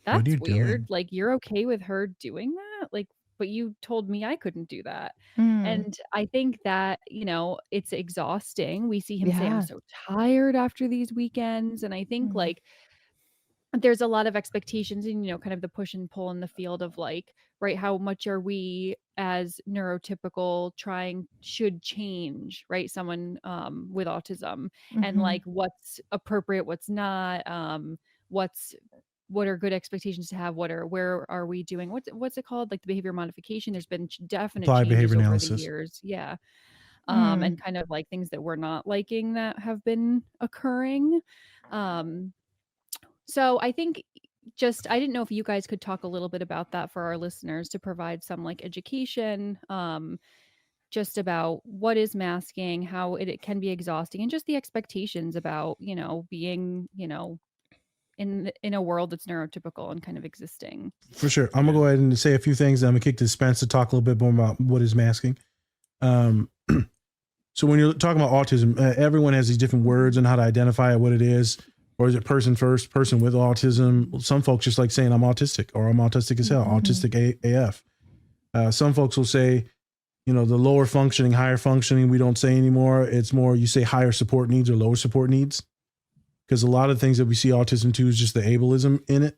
that's weird. Doing? Like, you're okay with her doing that? Like, but you told me I couldn't do that. And I think that, you know, it's exhausting. We see him say, I'm so tired after these weekends. And I think like there's a lot of expectations and, you know, kind of the push and pull in the field of like, right, how much are we as neurotypical should change, right? Someone with autism, and like what's appropriate, what's not, what are good expectations to have, where are we doing, what's it called, like the behavior modification. There's been definite Applied changes behavior over analysis. the years. And kind of like things that we're not liking that have been occurring. So I think I didn't know if you guys could talk a little bit about that for our listeners, to provide some like education, just about what is masking, how it can be exhausting, and just the expectations about, you know, being, you know, in a world that's neurotypical and kind of existing. For sure. I'm gonna go ahead and say a few things. I'm gonna kick to Spence to talk a little bit more about what is masking. So when you're talking about autism, everyone has these different words on how to identify what it is. Or is it person first, person with autism? Some folks just like saying I'm autistic, or I'm autistic as hell, autistic AF. Some folks will say, you know, the lower functioning, higher functioning, we don't say anymore. It's more, you say higher support needs or lower support needs. Because a lot of things that we see autism to is just the ableism in it.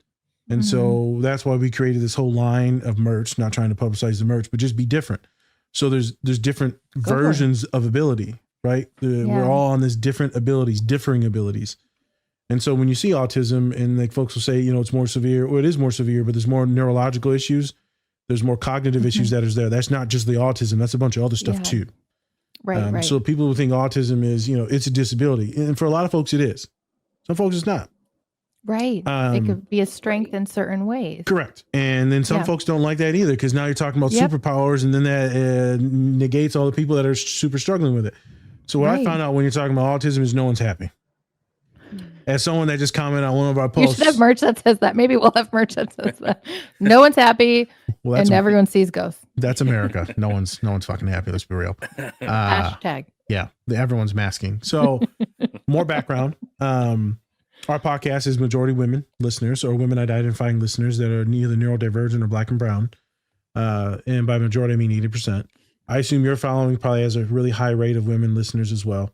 And so that's why we created this whole line of merch, not trying to publicize the merch, but just be different. So there's different versions of ability, right? We're all on this different abilities, differing abilities. And so when you see autism and like folks will say, you know, it's more severe, or it is more severe, but there's more neurological issues. There's more cognitive issues that is there. That's not just the autism. That's a bunch of other stuff too. Right. So people who think autism is, you know, it's a disability. And for a lot of folks, it is. Some folks it's not. Right. It could be a strength in certain ways. Correct. And then some folks don't like that either, because now you're talking about superpowers, and then that negates all the people that are super struggling with it. So what I found out when you're talking about autism is no one's happy. As someone that just commented on one of our posts. You should have merch that says that. Maybe we'll have merch that says that. No one's happy, and everyone sees ghosts. That's America. No one's fucking happy. Let's be real. Hashtag. Yeah, everyone's masking. So more background. Our podcast is majority women listeners, or women identifying listeners that are neither neurodivergent or black and brown. And by majority, I mean 80%. I assume your following probably has a really high rate of women listeners as well.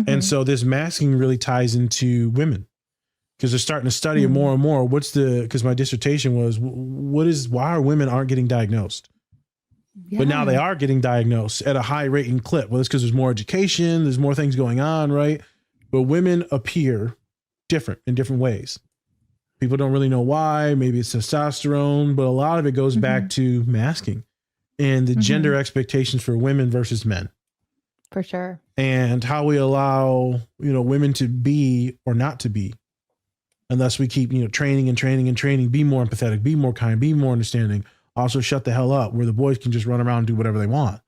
And so this masking really ties into women, because they're starting to study it more and more. Because my dissertation was, why are women aren't getting diagnosed? But now they are getting diagnosed at a high rate and clip. Well, it's because there's more education, there's more things going on, right? But women appear different in different ways. People don't really know why. Maybe it's testosterone, but a lot of it goes back to masking and the gender expectations for women versus men. For sure. And how we allow, you know, women to be or not to be. unless we keep, training and training and training, be more empathetic, be more kind, be more understanding. Also shut the hell up, where the boys can just run around and do whatever they want.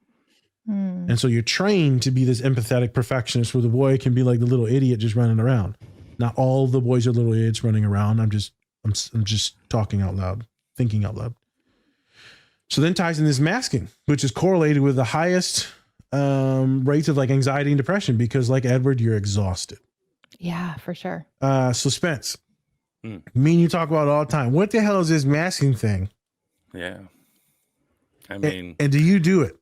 And so you're trained to be this empathetic perfectionist where the boy can be like the little idiot just running around. Not all the boys are little idiots running around. I'm just talking out loud, thinking out loud. So then ties in this masking, which is correlated with the highest rates of like anxiety and depression, because like Edward, you're exhausted. Yeah, for sure. So Spence, me and you talk about it all the time. What the hell is this masking thing? Yeah. I mean, and do you do it?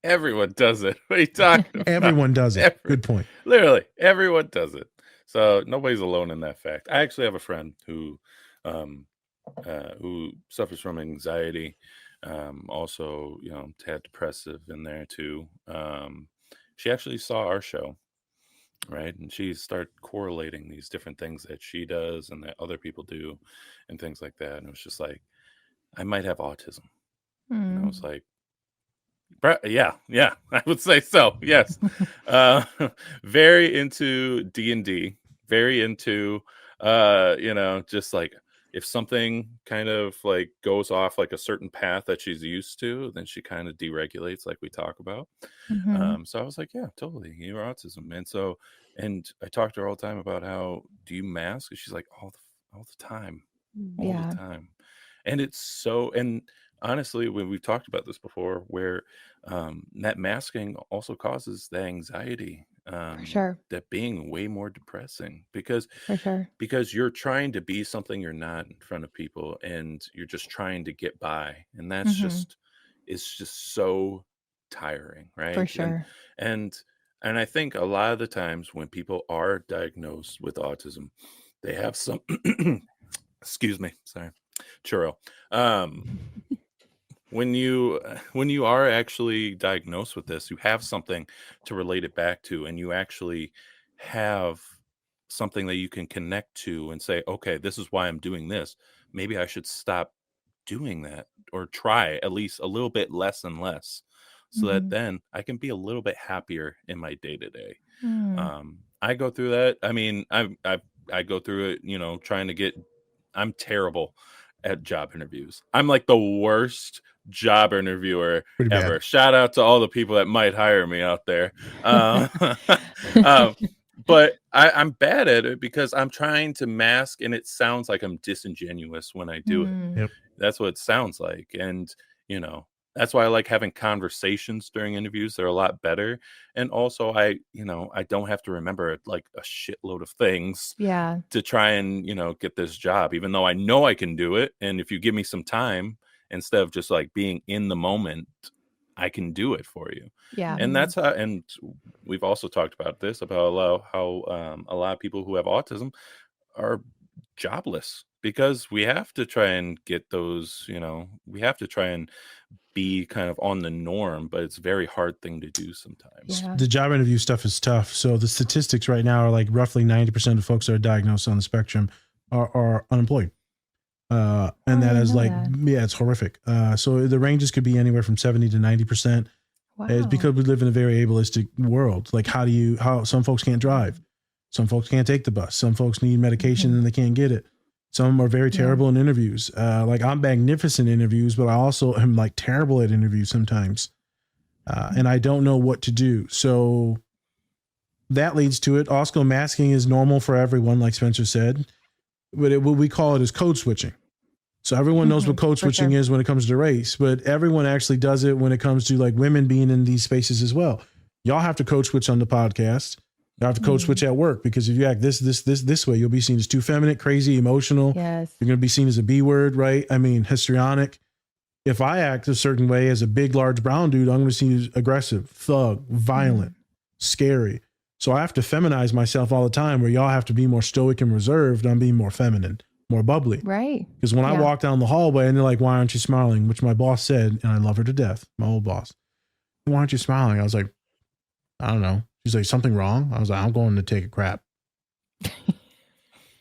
Everyone does it. What are you talking about? Everyone does it. Good point. Literally, everyone does it. So nobody's alone in that fact. I actually have a friend who suffers from anxiety. Also, had depressive in there too. She actually saw our show, right? And she started correlating these different things that she does and that other people do and things like that. And it was just like, I might have autism. And I was like, yeah, I would say so. Yes. Very into D&D, very into, just like if something kind of like goes off like a certain path that she's used to, then she kind of deregulates like we talk about. So I was like, yeah, totally. You're autism. And I talk to her all the time about how, do you mask? And she's like, all the time, all the time. And it's so, and honestly, when we've talked about this before, where that masking also causes the anxiety, for sure, that being way more depressing, because for sure, because you're trying to be something you're not in front of people, and you're just trying to get by, and that's just, it's just so tiring, right? for sure. And I think a lot of the times when people are diagnosed with autism, they have some excuse me, sorry, churro. When you are actually diagnosed with this, you have something to relate it back to, and you actually have something that you can connect to and say, okay, this is why I'm doing this. Maybe I should stop doing that, or try at least a little bit less and less, so that then I can be a little bit happier in my day to day. I go through that. I mean, I go through it, trying to get, I'm terrible at job interviews. I'm like the worst job interviewer ever. Shout out to all the people that might hire me out there. But I'm bad at it because I'm trying to mask, and it sounds like I'm disingenuous when I do it. Yep. That's what it sounds like. And, that's why I like having conversations during interviews. They're a lot better. And also I don't have to remember like a shitload of things to try and, get this job, even though I know I can do it. And if you give me some time, instead of just like being in the moment, I can do it for you. Yeah. And that's how, and we've also talked about this, about how a lot of people who have autism are jobless, because we have to try and get those, we have to try and be kind of on the norm, but it's a very hard thing to do sometimes. The job interview stuff is tough. So the statistics right now are like roughly 90% of folks that are diagnosed on the spectrum are unemployed. And that is like, it's horrific. So the ranges could be anywhere from 70 to 90%. Wow. It's because we live in a very ableistic world. Like how some folks can't drive. Some folks can't take the bus. Some folks need medication and they can't get it. Some are very terrible in interviews. Like I'm magnificent in interviews, but I also am like terrible at interviews sometimes. And I don't know what to do. So that leads to it. Also, masking is normal for everyone, like Spencer said. But what we call it is code switching. So everyone knows what code switching is when it comes to race, but everyone actually does it when it comes to like women being in these spaces as well. Y'all have to code switch on the podcast. You have to code switch at work, because if you act this way, you'll be seen as too feminine, crazy, emotional. Yes. You're going to be seen as a B word, right? I mean, histrionic. If I act a certain way as a big, large brown dude, I'm going to be seen as aggressive, thug, violent, scary. So I have to feminize myself all the time, where y'all have to be more stoic and reserved. I'm being more feminine, more bubbly. Right. Because when I walk down the hallway and they're like, why aren't you smiling? Which my boss said, and I love her to death, my old boss. Why aren't you smiling? I was like, I don't know. She's like, something wrong? I was like, I'm going to take a crap.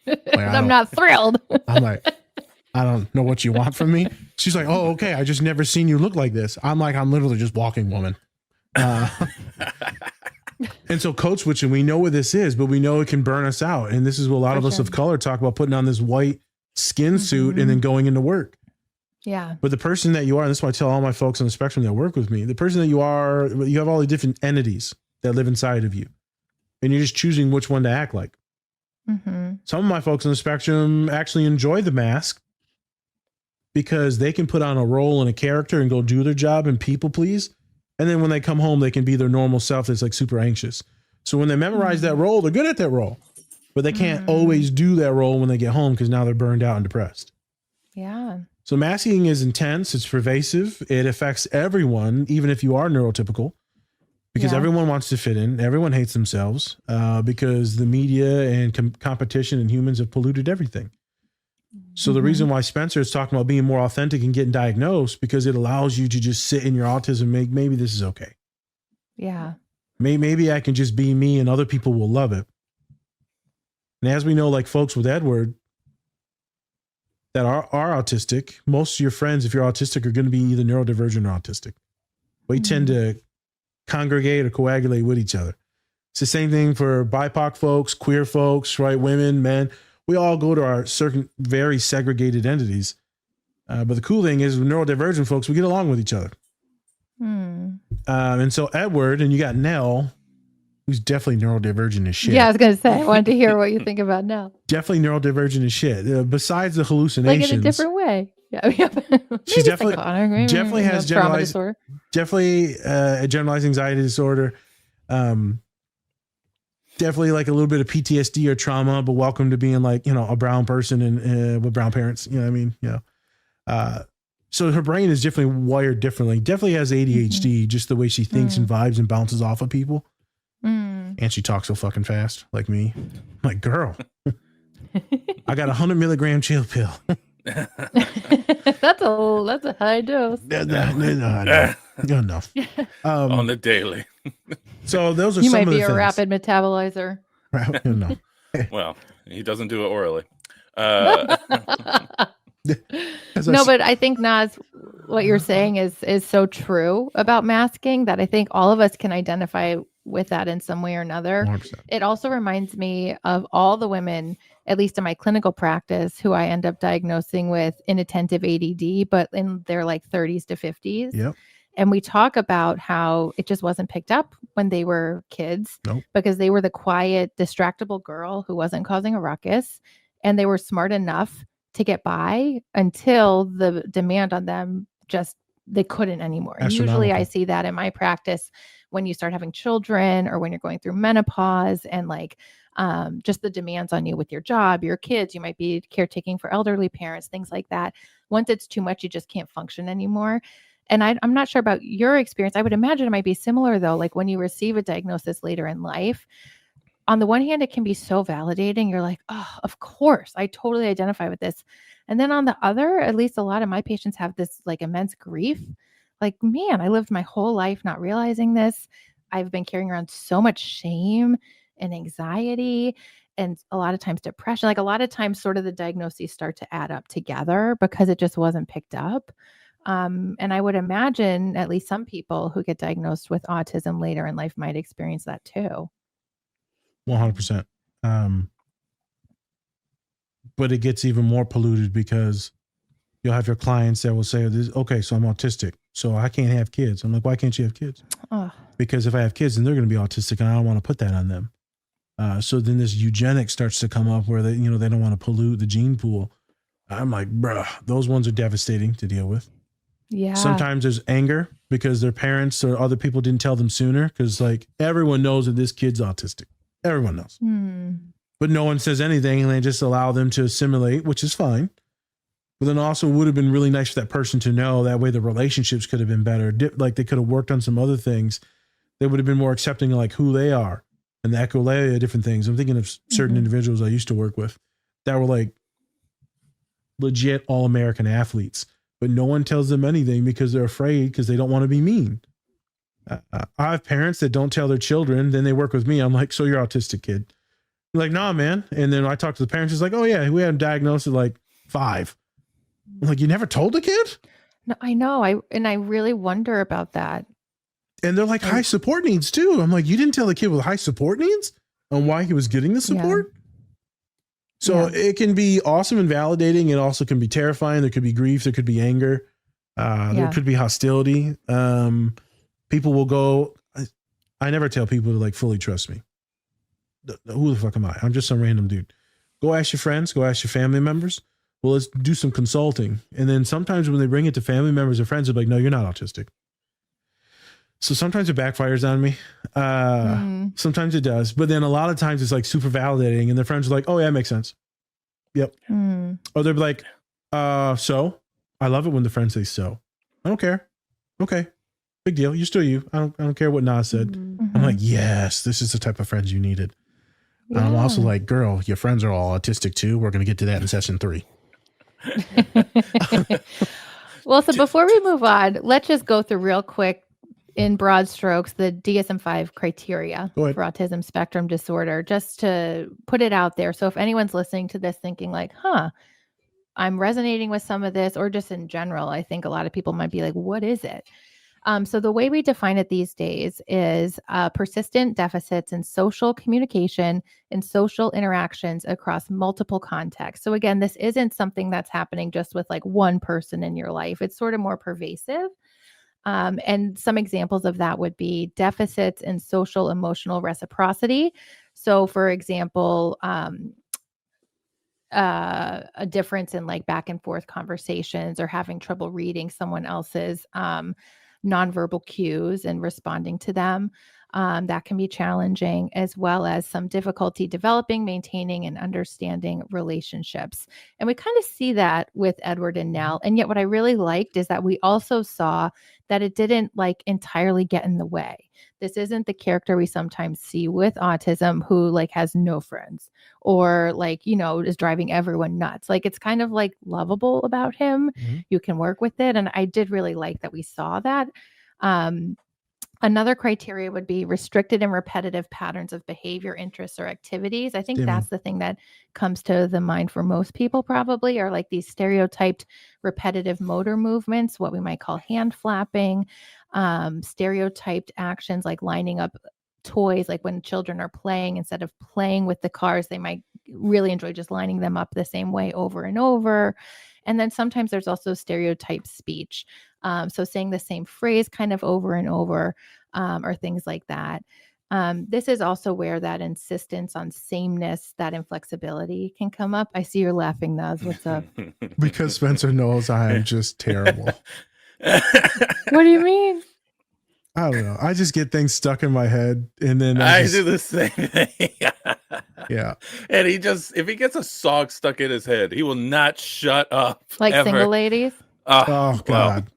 Like, I'm not thrilled. I'm like, I don't know what you want from me. She's like, oh, okay. I just never seen you look like this. I'm like, I'm literally just walking, woman. And so code switching, we know what this is, but we know it can burn us out. And this is what a lot of us of color talk about, putting on this white skin suit and then going into work. Yeah. But the person that you are, and this is why I tell all my folks on the spectrum that work with me, the person that you are, you have all the different entities that live inside of you. And you're just choosing which one to act like. Some of my folks on the spectrum actually enjoy the mask because they can put on a role and a character and go do their job and people please. And then when they come home, they can be their normal self that's like super anxious. So when they memorize that role, they're good at that role. But they can't always do that role when they get home because now they're burned out and depressed. Yeah. So masking is intense. It's pervasive. It affects everyone, even if you are neurotypical, because everyone wants to fit in. Everyone hates themselves because the media and competition and humans have polluted everything. So the reason why Spencer is talking about being more authentic and getting diagnosed, because it allows you to just sit in your autism, maybe this is okay. Yeah. Maybe I can just be me and other people will love it. And as we know, like folks with Edward that are autistic, most of your friends, if you're autistic, are going to be either neurodivergent or autistic. We tend to congregate or coagulate with each other. It's the same thing for BIPOC folks, queer folks, right? Women, men. We all go to our certain very segregated entities. But the cool thing is with neurodivergent folks, we get along with each other. And so Edward, and you got Nell, who's definitely neurodivergent as shit. Yeah, I was going to say, I wanted to hear what you think about Nell. Definitely neurodivergent as shit. Besides the hallucinations. Like in a different way. Yeah. She definitely has trauma disorder. Definitely a generalized anxiety disorder. Definitely like a little bit of PTSD or trauma, but welcome to being like, a brown person and with brown parents. You know what I mean? So her brain is definitely wired differently. Definitely has ADHD, just the way she thinks and vibes and bounces off of people. And she talks so fucking fast, like me. I'm like, girl, I got 100 milligram chill pill. That's a high dose. No. On the daily. So those are you some might of the be a things. rapid metabolizer. No. Well, he doesn't do it orally. No, but I think Naz, what you're saying is so true about masking that I think all of us can identify with that in some way or another. 100%. It also reminds me of all the women, at least in my clinical practice, who I end up diagnosing with inattentive ADD, but in their like 30s to 50s. Yep. And we talk about how it just wasn't picked up when they were kids because they were the quiet, distractible girl who wasn't causing a ruckus. And they were smart enough to get by until the demand on them they couldn't anymore. And usually I see that in my practice when you start having children or when you're going through menopause and like just the demands on you with your job, your kids, you might be caretaking for elderly parents, things like that. Once it's too much, you just can't function anymore. And I'm not sure about your experience. I would imagine it might be similar though. Like when you receive a diagnosis later in life, on the one hand, it can be so validating. You're like, oh, of course, I totally identify with this. And then on the other, at least a lot of my patients have this like immense grief. Like, man, I lived my whole life not realizing this. I've been carrying around so much shame and anxiety and a lot of times depression. Like a lot of times sort of the diagnoses start to add up together because it just wasn't picked up. And I would imagine at least some people who get diagnosed with autism later in life might experience that too. 100%. But it gets even more polluted because you'll have your clients that will say, okay, so I'm autistic, so I can't have kids. I'm like, why can't you have kids? Because if I have kids, then they're going to be autistic and I don't want to put that on them. So then this eugenics starts to come up where they don't want to pollute the gene pool. I'm like, bruh, those ones are devastating to deal with. Yeah. Sometimes there's anger because their parents or other people didn't tell them sooner. Cause like everyone knows that this kid's autistic. Everyone knows. But no one says anything and they just allow them to assimilate, which is fine. But then also would have been really nice for that person to know, that way the relationships could have been better. Like they could have worked on some other things. They would have been more accepting of like who they are and the echolalia, different things. I'm thinking of certain individuals I used to work with that were like legit all-American athletes, but no one tells them anything because they're afraid because they don't want to be mean. I have parents that don't tell their children, then they work with me. I'm like, so you're autistic, kid. They're like, nah, man. And then I talk to the parents, it's like, oh yeah, we had him diagnosed at like 5. I'm like, you never told the kid? No, I know. I really wonder about that. And they're like high support needs too. I'm like, you didn't tell the kid with high support needs on why he was getting the support. So it can be awesome and validating. It also can be terrifying. There could be grief. There could be anger. There could be hostility. People will go. I never tell people to like fully trust me. Who the fuck am I? I'm just some random dude. Go ask your friends. Go ask your family members. Well, let's do some consulting. And then sometimes when they bring it to family members or friends, they're like, no, you're not autistic. So sometimes it backfires on me. Sometimes it does. But then a lot of times it's like super validating and their friends are like, oh yeah, it makes sense. Yep. Or they'll be like, so I love it when the friends say so. I don't care. Okay. Big deal. You're still you. I don't care what Nas said. I'm like, yes, this is the type of friends you needed. I'm also like, girl, your friends are all autistic too. We're going to get to that in session 3. Well, so before we move on, let's just go through real quick in broad strokes, the DSM-5 criteria for autism spectrum disorder, just to put it out there. So if anyone's listening to this thinking like, I'm resonating with some of this, or just in general, I think a lot of people might be like, what is it? So the way we define it these days is persistent deficits in social communication and social interactions across multiple contexts. So again, this isn't something that's happening just with like one person in your life. It's sort of more pervasive. And some examples of that would be deficits in social emotional reciprocity. So for example, a difference in like back and forth conversations or having trouble reading someone else's nonverbal cues and responding to them. That can be challenging, as well as some difficulty developing, maintaining, and understanding relationships. And we kind of see that with Edward and Nell. And yet what I really liked is that we also saw that it didn't like entirely get in the way. This isn't the character we sometimes see with autism who like has no friends or like, you know, is driving everyone nuts. Like it's kind of like lovable about him. You can work with it. And I did really like that we saw that. Another criteria would be restricted and repetitive patterns of behavior, interests, or activities. I think that's the thing that comes to the mind for most people probably, are like these stereotyped repetitive motor movements, what we might call hand flapping, stereotyped actions like lining up toys, like when children are playing, instead of playing with the cars, they might really enjoy just lining them up the same way over and over. And then sometimes there's also stereotyped speech. So saying the same phrase kind of over and over, or things like that. This is also where that insistence on sameness, that inflexibility can come up. I see you're laughing, Naz. What's up? Because Spencer knows I am just terrible. What do you mean? I don't know. I just get things stuck in my head, and then I do the same thing. Yeah. And if he gets a song stuck in his head, he will not shut up. Like ever. Single Ladies? Oh God.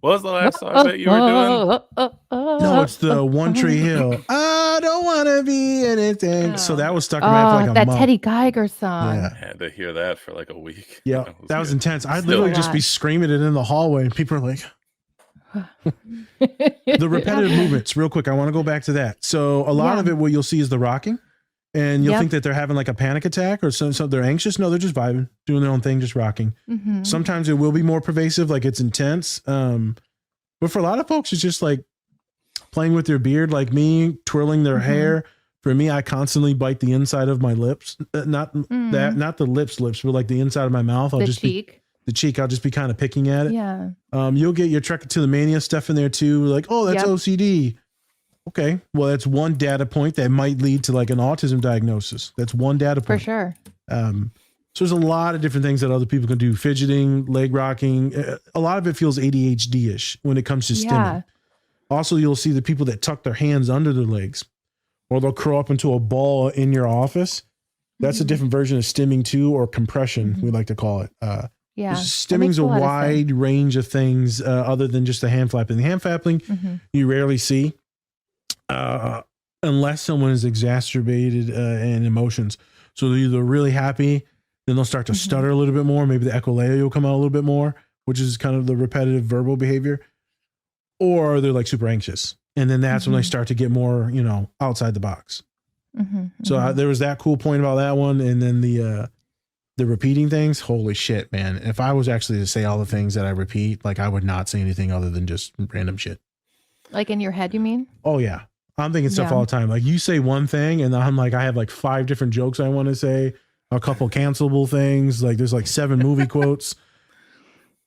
What was the last song that you were doing? No, it's the One Tree Hill. I don't want to be anything. So that was stuck in my head for like a that month. Teddy Geiger song. Yeah. I had to hear that for like a week. Yeah, that was intense. I'd literally just be screaming it in the hallway, and people are like, the repetitive movements. Real quick, I want to go back to that. So a lot of it, what you'll see is the rocking, and you'll think that they're having like a panic attack or so they're anxious. No, they're just vibing, doing their own thing, just rocking. Sometimes it will be more pervasive, like it's intense. But for a lot of folks, it's just like playing with their beard, like me, twirling their hair. For me, I constantly bite the inside of my lips, not the lips, but like the inside of my mouth. I'll the just cheek. The cheek. I'll just be kind of picking at it. Yeah. You'll get your trichotillomania stuff in there too. Like, oh, that's OCD. Okay. Well, that's one data point that might lead to like an autism diagnosis. That's one data point. For sure. So there's a lot of different things that other people can do. Fidgeting, leg rocking. A lot of it feels ADHD-ish when it comes to stimming. Also, you'll see the people that tuck their hands under their legs, or they'll curl up into a ball in your office. That's a different version of stimming too, or compression, we like to call it. Stimming's a wide range of things other than just the hand flapping. The hand flapping you rarely see unless someone is exacerbated in emotions. So they're either really happy, then they'll start to stutter a little bit more. Maybe the echolale will come out a little bit more, which is kind of the repetitive verbal behavior. Or they're like super anxious. And then that's when they start to get more, outside the box. So there was that cool point about that one. And then the repeating things, holy shit, man. If I was actually to say all the things that I repeat, like I would not say anything other than just random shit. Like in your head, you mean? Oh yeah. I'm thinking stuff Yeah. all the time. Like you say one thing and I'm like, I have like 5 different jokes I want to say, a couple cancelable things. Like there's like 7 movie quotes.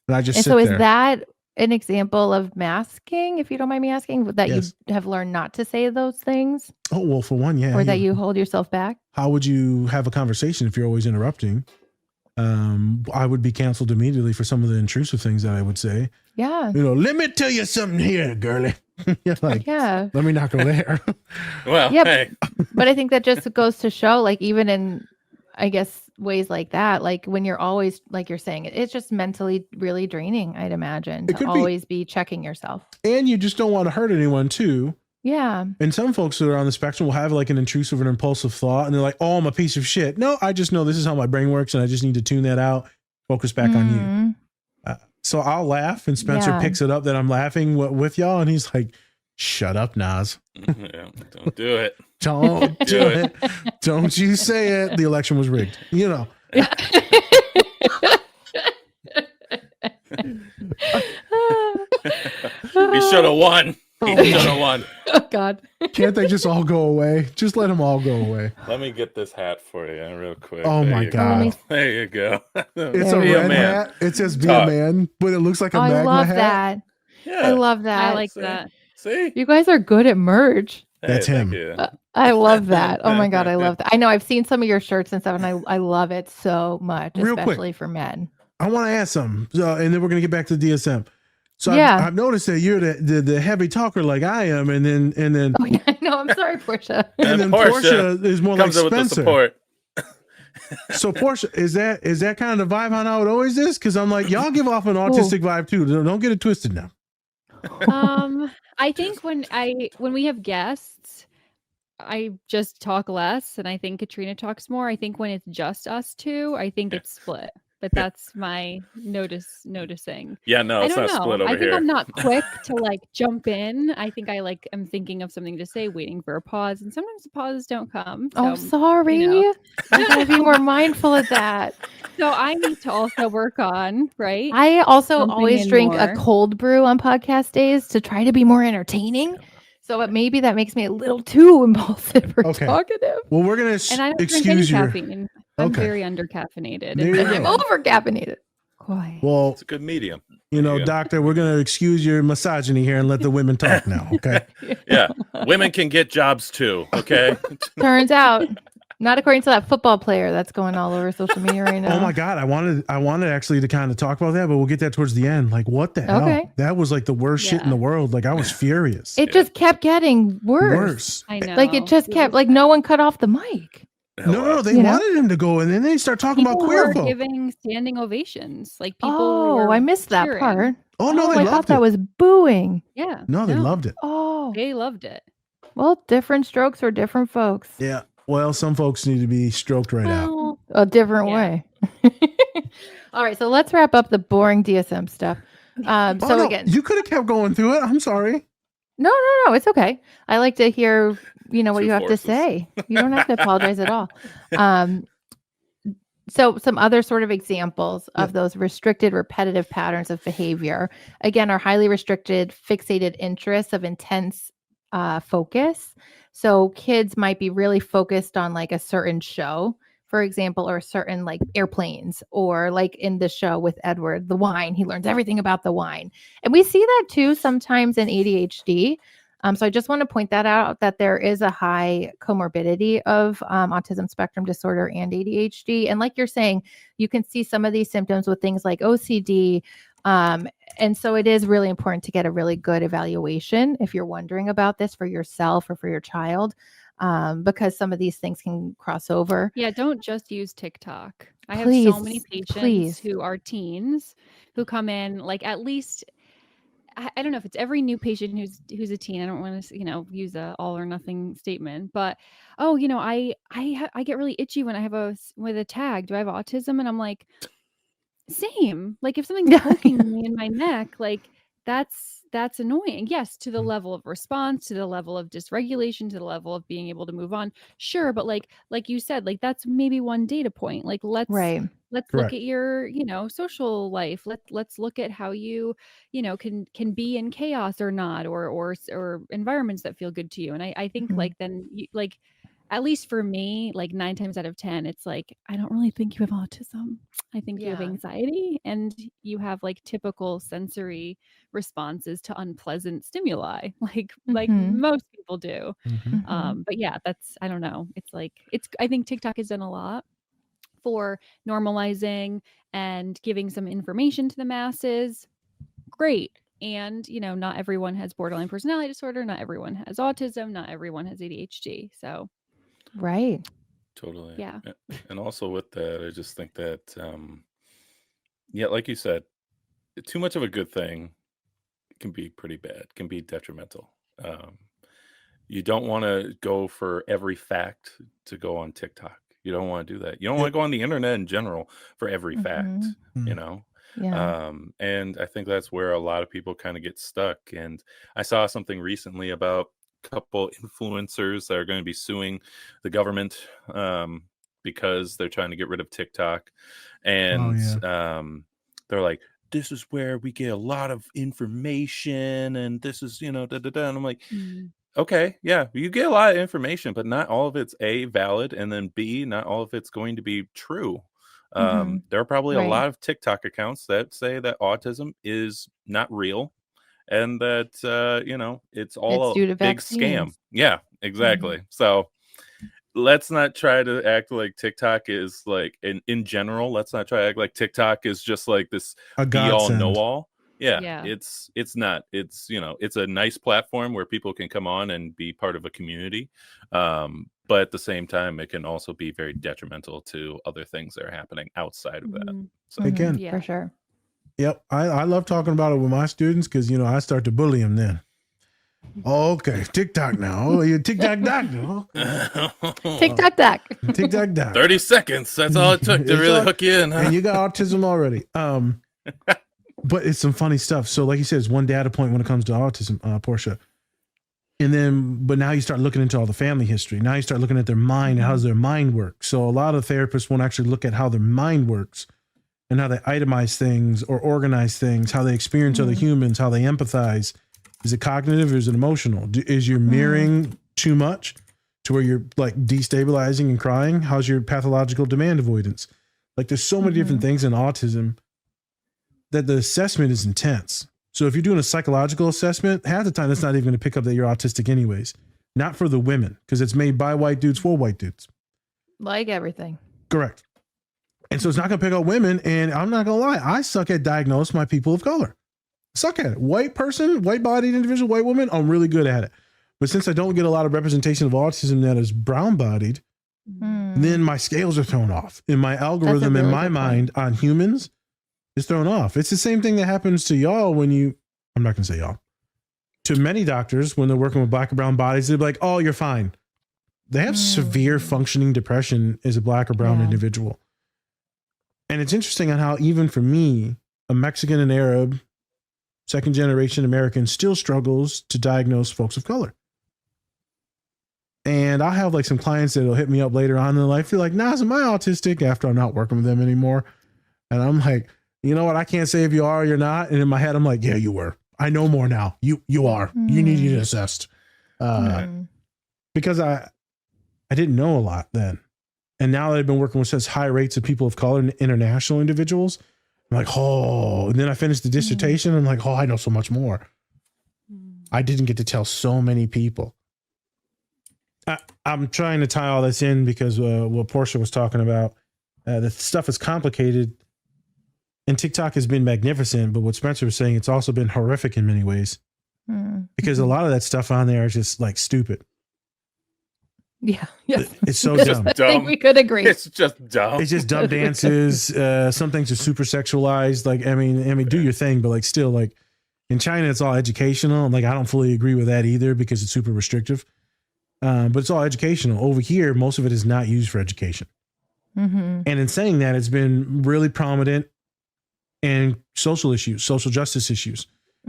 And I just And sit so is there. that an example of masking, if you don't mind me asking, that Yes. you have learned not to say those things Oh, well, for one, yeah. or that you hold yourself back? How would you have a conversation if you're always interrupting? I would be canceled immediately for some of the intrusive things that I would say. Yeah. You know, let me tell you something here, girly. You're like, Yeah. let me not go there. Well, Yep. hey, But I think that just goes to show, like, even in, I guess, ways like that, like when you're always, like you're saying, it's just mentally really draining, I'd imagine, It to could be. always be checking yourself. And you just don't want to hurt anyone too. Yeah. And some folks that are on the spectrum will have like an intrusive and impulsive thought and they're like, oh, I'm a piece of shit. No, I just know this is how my brain works and I just need to tune that out, focus back on you. Mm. So I'll laugh and Spencer Yeah. picks it up that I'm laughing with y'all and he's like, shut up, Nas. yeah, don't do it. Don't do Do it. Don't you say it. The election was rigged. You know. He should have won. He should have won. Oh God. Can't they just all go away? Just let them all go away. Let me get this hat for you real quick. Oh There my you God. go. There you go. It's There a we red go. hat. It says be Talk. a man, but it looks like a Oh, I Magna love hat. that. Yeah. I love that. I like See? that. See? You guys are good at merch. That's thank him. you. I love that. Oh my God, I love that. I know I've seen some of your shirts and stuff, and I love it so much, Real quick. especially for men. I want to ask something, and then we're gonna get back to DSM. So Yeah. I've noticed that you're the heavy talker like I am, and then Oh yeah, no, I'm sorry, Portia. and then Portia is more like comes in with the Spencer. support. So Portia, is that kind of the vibe on how it always is? Because I'm like, y'all give off an autistic vibe too. Don't get it twisted now. I think when we have guests, I just talk less, and I think Katrina talks more. I think when it's just us two, I think it's split. But that's my noticing. Yeah, no, I it's don't not know. split over I think here. I'm not quick to like jump in. I think I like am thinking of something to say, waiting for a pause, and sometimes the pauses don't come. Oh, So, sorry. you know. I gotta be more mindful of that. So I need to also work on, right? I also Jumping always in drink more. a cold brew on podcast days to try to be more entertaining. So maybe that makes me a little too impulsive or Okay. talkative. Well, we're gonna And I don't drink any excuse your. caffeine. I'm Okay. very undercaffeinated. There you And I'm go. over caffeinated. Quiet. Well, It's a good medium. you know, Yeah. doctor, we're gonna excuse your misogyny here and let the women talk now. Okay. Yeah, women can get jobs too. Okay. Turns out, not according to that football player that's going all over social media right now. Oh my God, I wanted actually to kind of talk about that, but we'll get that towards the end. Like, what the hell? Okay. That was like the worst shit in Yeah. the world. Like, I was furious. It just kept getting worse. Worse. I know. Like it just kept like no one cut off the mic. No, they You know? wanted him to go, and then they start talking People about queer were folk. giving standing ovations. Like people. Oh, were I missed that cheering. part. Oh no, they I loved thought it. that was booing. Yeah. No, they loved it. Oh, They loved it. well, different strokes for different folks. Yeah. Well, some folks need to be stroked right out. Well, A different Yeah. way. All right, so let's wrap up the boring DSM stuff. Oh, So no, again, you could have kept going through it. I'm sorry. no, it's okay. I like to hear, what Two you have forces. to say. You don't have to apologize at all. So some other sort of examples of those restricted repetitive patterns of behavior, again, are highly restricted fixated interests of intense focus. So kids might be really focused on like a certain show, for example, or certain like airplanes, or like in the show with Edward, the wine, he learns everything about the wine. And we see that too sometimes in ADHD. So I just want to point that out, that there is a high comorbidity of autism spectrum disorder and ADHD. And like you're saying, you can see some of these symptoms with things like OCD. And so it is really important to get a really good evaluation if you're wondering about this for yourself or for your child, because some of these things can cross over. yeah, don't just use TikTok. I have so many patients Please. who are teens who come in like at least I don't know if it's every new patient who's a teen. I don't want to use a all or nothing statement, but I get really itchy when I have with a tag. Do I have autism? And I'm like, same. Like if something's poking me in my neck, like that's annoying. Yes, to the level of response, to the level of dysregulation, to the level of being able to move on. Sure, but like you said, like that's maybe one data point. Like let's let's Correct. look at your, social life. Let's look at how you, can be in chaos or not, or environments that feel good to you. And I think Mhm. like then like, at least for me, like 9 times out of 10, it's like, I don't really think you have autism. I think you have Yeah. anxiety, and you have like typical sensory responses to unpleasant stimuli, like Mhm. most people do. Mhm. But yeah, I don't know. It's like, I think TikTok has done a lot for normalizing and giving some information to the masses. Great. And, not everyone has borderline personality disorder. Not everyone has autism. Not everyone has ADHD. So, Right. Totally. yeah. And also with that, I just think that, yeah, like you said, too much of a good thing can be pretty bad, can be detrimental. Um, you don't want to go for every fact to go on TikTok. You don't want to do that. You don't want Yep. to go on the internet in general for every fact, Mhm. you Mm. know? Yeah. And I think that's where a lot of people kind of get stuck. And I saw something recently about a couple influencers that are going to be suing the government because they're trying to get rid of TikTok. Oh And yeah. they're like, this is where we get a lot of information, and this is, da da da. And I'm like, Mm. okay, yeah, you get a lot of information, but not all of it's A, valid, and then B, not all of it's going to be true. Mhm. There are probably a Right. lot of TikTok accounts that say that autism is not real, and that it's It's all a due to big scam. vaccines. Yeah, Mhm. exactly. So let's not try to act like TikTok is like in general, let's not try to act like TikTok is just like this A be all know godsend. all. Yeah, Yeah. it's not. It's it's a nice platform where people can come on and be part of a community. But at the same time, it can also be very detrimental to other things that are happening outside of that. Mhm. So Again. Yeah. For sure. Yep. I love talking about it with my students because I start to bully them then. Oh, okay, TikTok now. Oh, you're TikTok doctor. Okay. TikTok doc. TikTok doc. 30 seconds. That's all it took to It's really all- hook you in, huh? And you got autism already. But it's some funny stuff. So, like you said, it's one data point when it comes to autism, Portia. And then, but now you start looking into all the family history. Now you start looking at their mind. How does their mind work? So a lot of therapists won't actually look at how their mind works and how they itemize things or organize things, how they experience other humans, how they empathize. Is it cognitive or is it emotional? Is your mirroring too much to where you're like destabilizing and crying? How's your pathological demand avoidance? Like there's so many different things in autism that the assessment is intense. So if you're doing a psychological assessment, half the time it's not even going to pick up that you're autistic anyways. Not for the women, because it's made by white dudes for white dudes. Like everything. Correct. And so it's not going to pick up women. And I'm not going to lie, I suck at diagnosing my people of color. Suck at it. White person, white bodied individual, white woman, I'm really good at it. But since I don't get a lot of representation of autism that is brown bodied, then my scales are thrown off. And my algorithm really in my good mind on humans is thrown off. It's the same thing that happens to y'all when I'm not going to say y'all, to many doctors when they're working with black or brown bodies, they're like, oh, you're fine. They have severe functioning depression as a black or brown individual. And it's interesting on how even for me, a Mexican and Arab, second generation American still struggles to diagnose folks of color. And I have like some clients that'll hit me up later on in their life. They're like, Nas, am I autistic? After I'm not working with them anymore. And I'm like, you know what? I can't say if you are or you're not. And in my head, I'm like, yeah, you were. I know more now. You are. You need to get assessed. Because I didn't know a lot then. And now that I've been working with such high rates of people of color and international individuals, I'm like, oh, and then I finished the dissertation. I'm like, oh, I know so much more. I didn't get to tell so many people. I'm trying to tie all this in because what Portia was talking about, the stuff is complicated and TikTok has been magnificent. But what Spencer was saying, it's also been horrific in many ways because a lot of that stuff on there is just like stupid. Yeah. Yes. It's so Just dumb. I think we could agree. It's just dumb. It's just dumb dances. Some things are super sexualized. Like, I mean, do your thing, but like still like in China, it's all educational. Like, I don't fully agree with that either because it's super restrictive. But it's all educational. Over here, most of it is not used for education. And in saying that, it's been really prominent in social issues, social justice issues,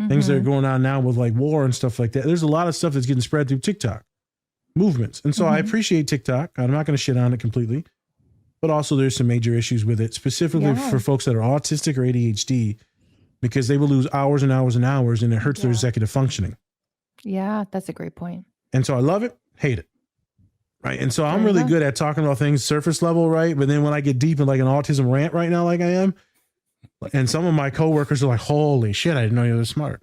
things that are going on now with like war and stuff like that. There's a lot of stuff that's getting spread through TikTok movements. And so I appreciate TikTok. I'm not going to shit on it completely. but also there's some major issues with it, specifically for folks that are autistic or ADHD, because they will lose hours and hours and hours, and it hurts their executive functioning. Yeah, that's a great point. And so I love it, hate it. Right. And so I'm really good at talking about things surface level, right? But then when I get deep in like an autism rant right now, like I am, and some of my coworkers are like, holy shit, I didn't know you were smart.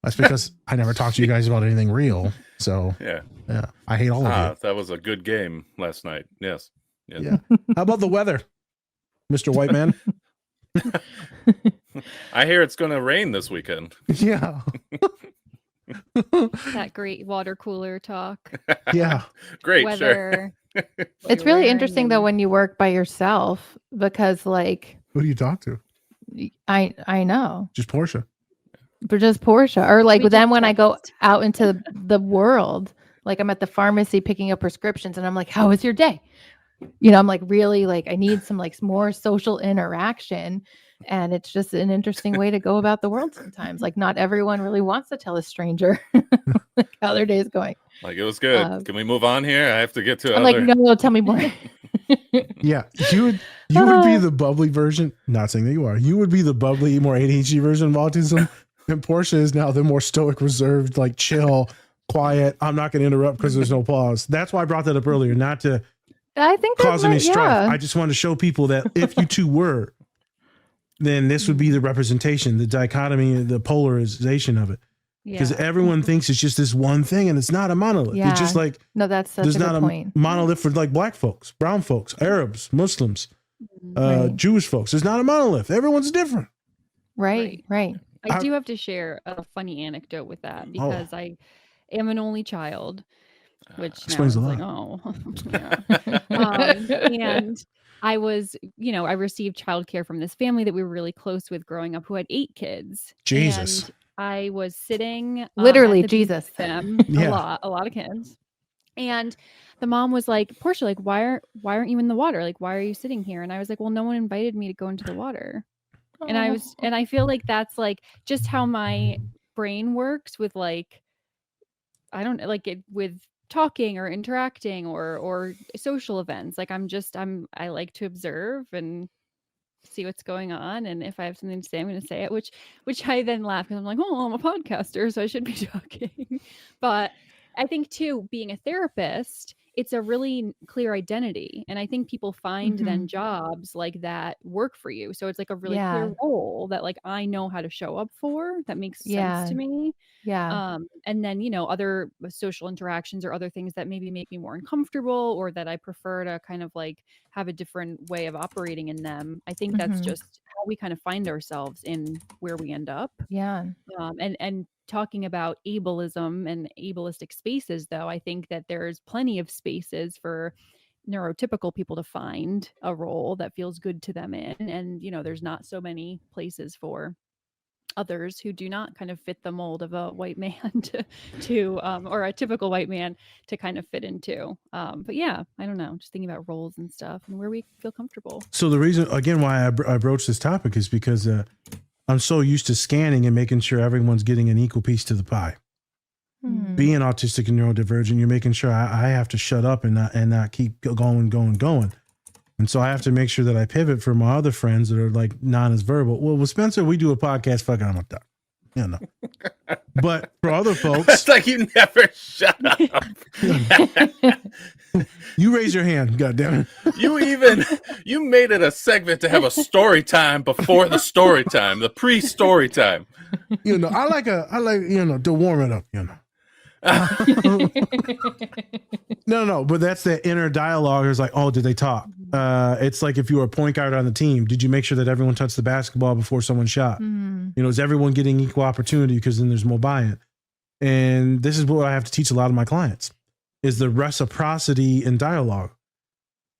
That's because I never talked to you guys about anything real. So Yeah. I hate all of you. That was a good game last night. Yes. Yeah. How about the weather, Mr. White Man? I hear it's going to rain this weekend. Yeah. That great water cooler talk. Yeah. Great. Weather. Sure. It's really interesting though when you work by yourself, because like, who do you talk to? I know. Just Portia. But just Portia. Or like We then just when I go text. out into the world, like I'm at the pharmacy picking up prescriptions and I'm like, how was your day? You know, I'm like, really, like I need some like more social interaction. And it's just an interesting way to go about the world sometimes. Like not everyone really wants to tell a stranger like how their day is going. Like it was good. Can we move on here? I have to get to I'm other. like, no, tell me more. Yeah. You would be the bubbly version. Not saying that you are. You would be the bubbly, more ADHD version of autism. And Portia is now the more stoic, reserved, like chill, quiet. I'm not going to interrupt because there's no pause. That's why I brought that up earlier, not to I think cause any strife. yeah. I just wanted to show people that if you two were, then this would be the representation, the dichotomy, the polarization of it. Because everyone thinks it's just this one thing, and it's not a monolith. Yeah. It's just like No, that's such there's a not good a point. monolith for like black folks, brown folks, Arabs, Muslims, Right. Jewish folks. There's not a monolith. Everyone's different. Right. I do have to share a funny anecdote with that because I am an only child, which now explains is a like, and I was, I received childcare from this family that we were really close with growing up who had 8 kids. Jesus. And I was sitting Literally, at the beach Jesus. with them, Yeah. a lot of kids. And the mom was like, Portia, like, why aren't you in the water? Like, why are you sitting here? And I was like, well, no one invited me to go into the water. And I feel like that's like just how my brain works with like, I don't like it with talking or interacting or social events. Like I like to observe and see what's going on. And if I have something to say, I'm going to say it, which I then laugh because I'm like, oh, I'm a podcaster, so I should be talking. But I think too, being a therapist, it's a really clear identity. And I think people find then jobs like that work for you. So it's like a really clear role that like I know how to show up for. That makes sense to me. Yeah. And then, other social interactions or other things that maybe make me more uncomfortable or that I prefer to kind of like have a different way of operating in them. I think that's just how we kind of find ourselves in where we end up. Yeah. And talking about ableism and ableistic spaces, though, I think that there's plenty of spaces for neurotypical people to find a role that feels good to them in. And, there's not so many places for others who do not kind of fit the mold of a white man to or a typical white man to kind of fit into. But yeah, I don't know, just thinking about roles and stuff and where we feel comfortable. So the reason, again, why I broached this topic is because I'm so used to scanning and making sure everyone's getting an equal piece to the pie. Being autistic and neurodivergent, you're making sure I have to shut up and not keep going. And so I have to make sure that I pivot for my other friends that are like not as verbal. Well, with Spencer, we do a podcast. Fucking, I'm like that. Yeah, no. But for other folks, It's like you never shut up. you raise your hand. God damn it. You made it a segment to have a story time before the story time, the pre-story time. I like to warm it up. No, but that's the inner dialogue. It's like, oh, did they talk? It's like if you were a point guard on the team, did you make sure that everyone touched the basketball before someone shot? Is everyone getting equal opportunity? Because then there's more buy-in. And this is what I have to teach a lot of my clients is the reciprocity in dialogue.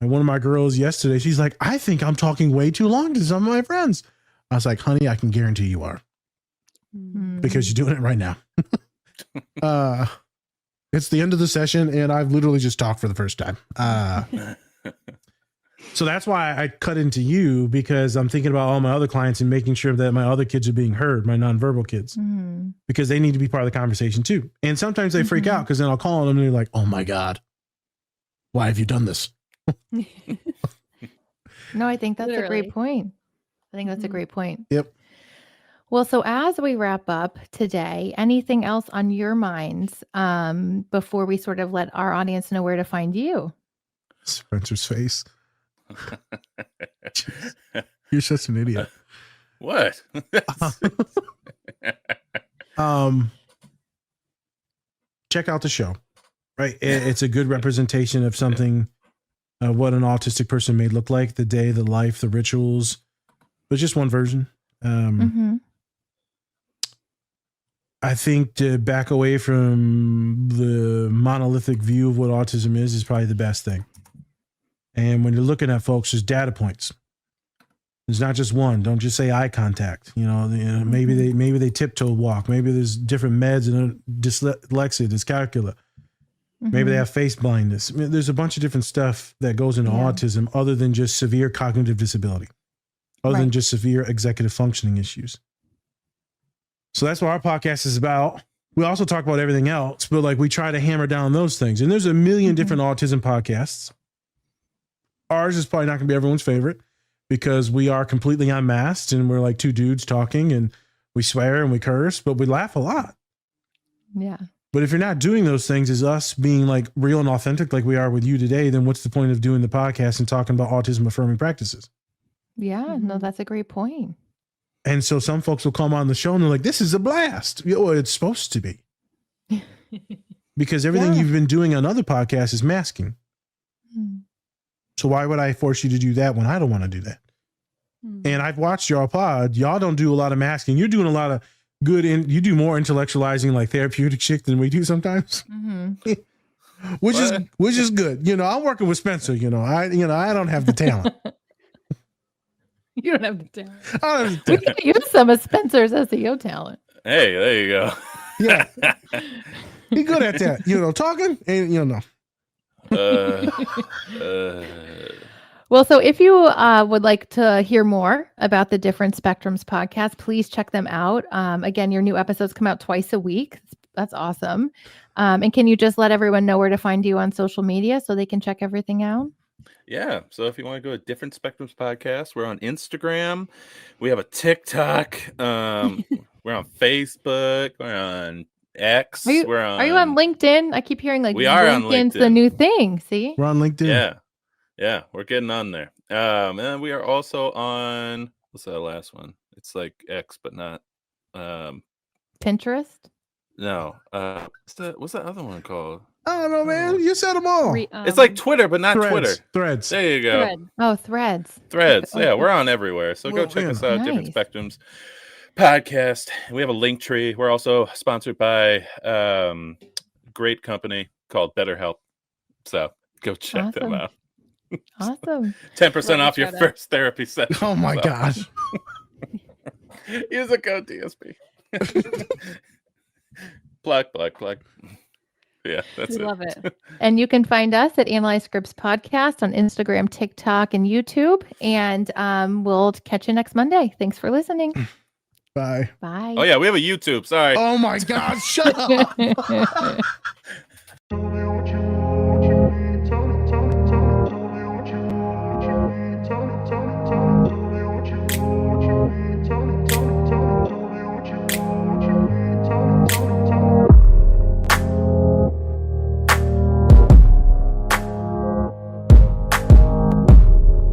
And one of my girls yesterday, she's like, I think I'm talking way too long to some of my friends. I was like, honey, I can guarantee you are because you're doing it right now. It's the end of the session and I've literally just talked for the first time. So that's why I cut into you, because I'm thinking about all my other clients and making sure that my other kids are being heard, my nonverbal kids, because they need to be part of the conversation too. And sometimes they freak out because then I'll call them and they're like, oh my God, why have you done this? No, I think that's a Literally. great point. I think that's a Mhm. great point. Yep. Well, so as we wrap up today, anything else on your minds before we sort of let our audience know where to find you? Spencer's face. You're such an idiot. What? Check out the show. Right. It's a good representation of something, what an autistic person may look like, the day, the life, the rituals, but just one version. Mhm. I think to back away from the monolithic view of what autism is probably the best thing. And when you're looking at folks, there's data points. There's not just one. Don't just say eye contact. Maybe they tiptoe walk. Maybe there's different meds and dyslexia, dyscalculia. Maybe they have face blindness. I mean, there's a bunch of different stuff that goes into autism other than just severe cognitive disability, other than just severe executive functioning issues. So that's what our podcast is about. We also talk about everything else, but like we try to hammer down those things. And there's a million different autism podcasts. Ours is probably not going to be everyone's favorite because we are completely unmasked and we're like two dudes talking and we swear and we curse, but we laugh a lot. Yeah. But if you're not doing those things as us being like real and authentic like we are with you today, then what's the point of doing the podcast and talking about autism affirming practices? Yeah. No, that's a great point. And so some folks will come on the show and they're like, this is a blast. It's supposed to be. Because everything you've been doing on other podcasts is masking. So why would I force you to do that when I don't want to do that? And I've watched y'all pod. Y'all don't do a lot of masking. You're doing a lot of good. You do more intellectualizing like therapeutic shit than we do sometimes. which is good. I'm working with Spencer. I don't have the talent. You don't have the talent. I don't have the We talent. can use some of Spencer's SEO talent. Hey, there you go. Yeah. He's good at that. Talking and Well, so if you would like to hear more about the Different Spectrums podcast, please check them out. Again, your new episodes come out twice a week. That's awesome. And can you just let everyone know where to find you on social media so they can check everything out? Yeah. So if you want to go to Different Spectrums Podcast, we're on Instagram. We have a TikTok. We're on Facebook. We're on X. Are you on LinkedIn? I keep hearing like we are on LinkedIn's LinkedIn. the new thing. See? we're on LinkedIn. Yeah, we're getting on there. And then we are also on what's that last one? It's like X, but not Pinterest? no. What's that other one called? I don't know, man. You said them all. It's like Twitter, but not Twitter. Threads. There you go. Thread. Oh, Threads. Threads. Yeah, we're on everywhere. So go Well, check yeah. us out. Nice. Different Spectrums Podcast. We have a link tree. We're also sponsored by great company called BetterHelp. So go check them Awesome. out. Awesome. 10% Love off to your try that. first therapy session. Oh my So, gosh. use the code DSP. plug. Yeah, that's We it. love it. And you can find us at Analyze Scripts Podcast on Instagram, TikTok, and YouTube. And we'll catch you next Monday. Thanks for listening. Bye. Bye. Oh yeah, we have a YouTube. Sorry. Oh my gosh. Shut up.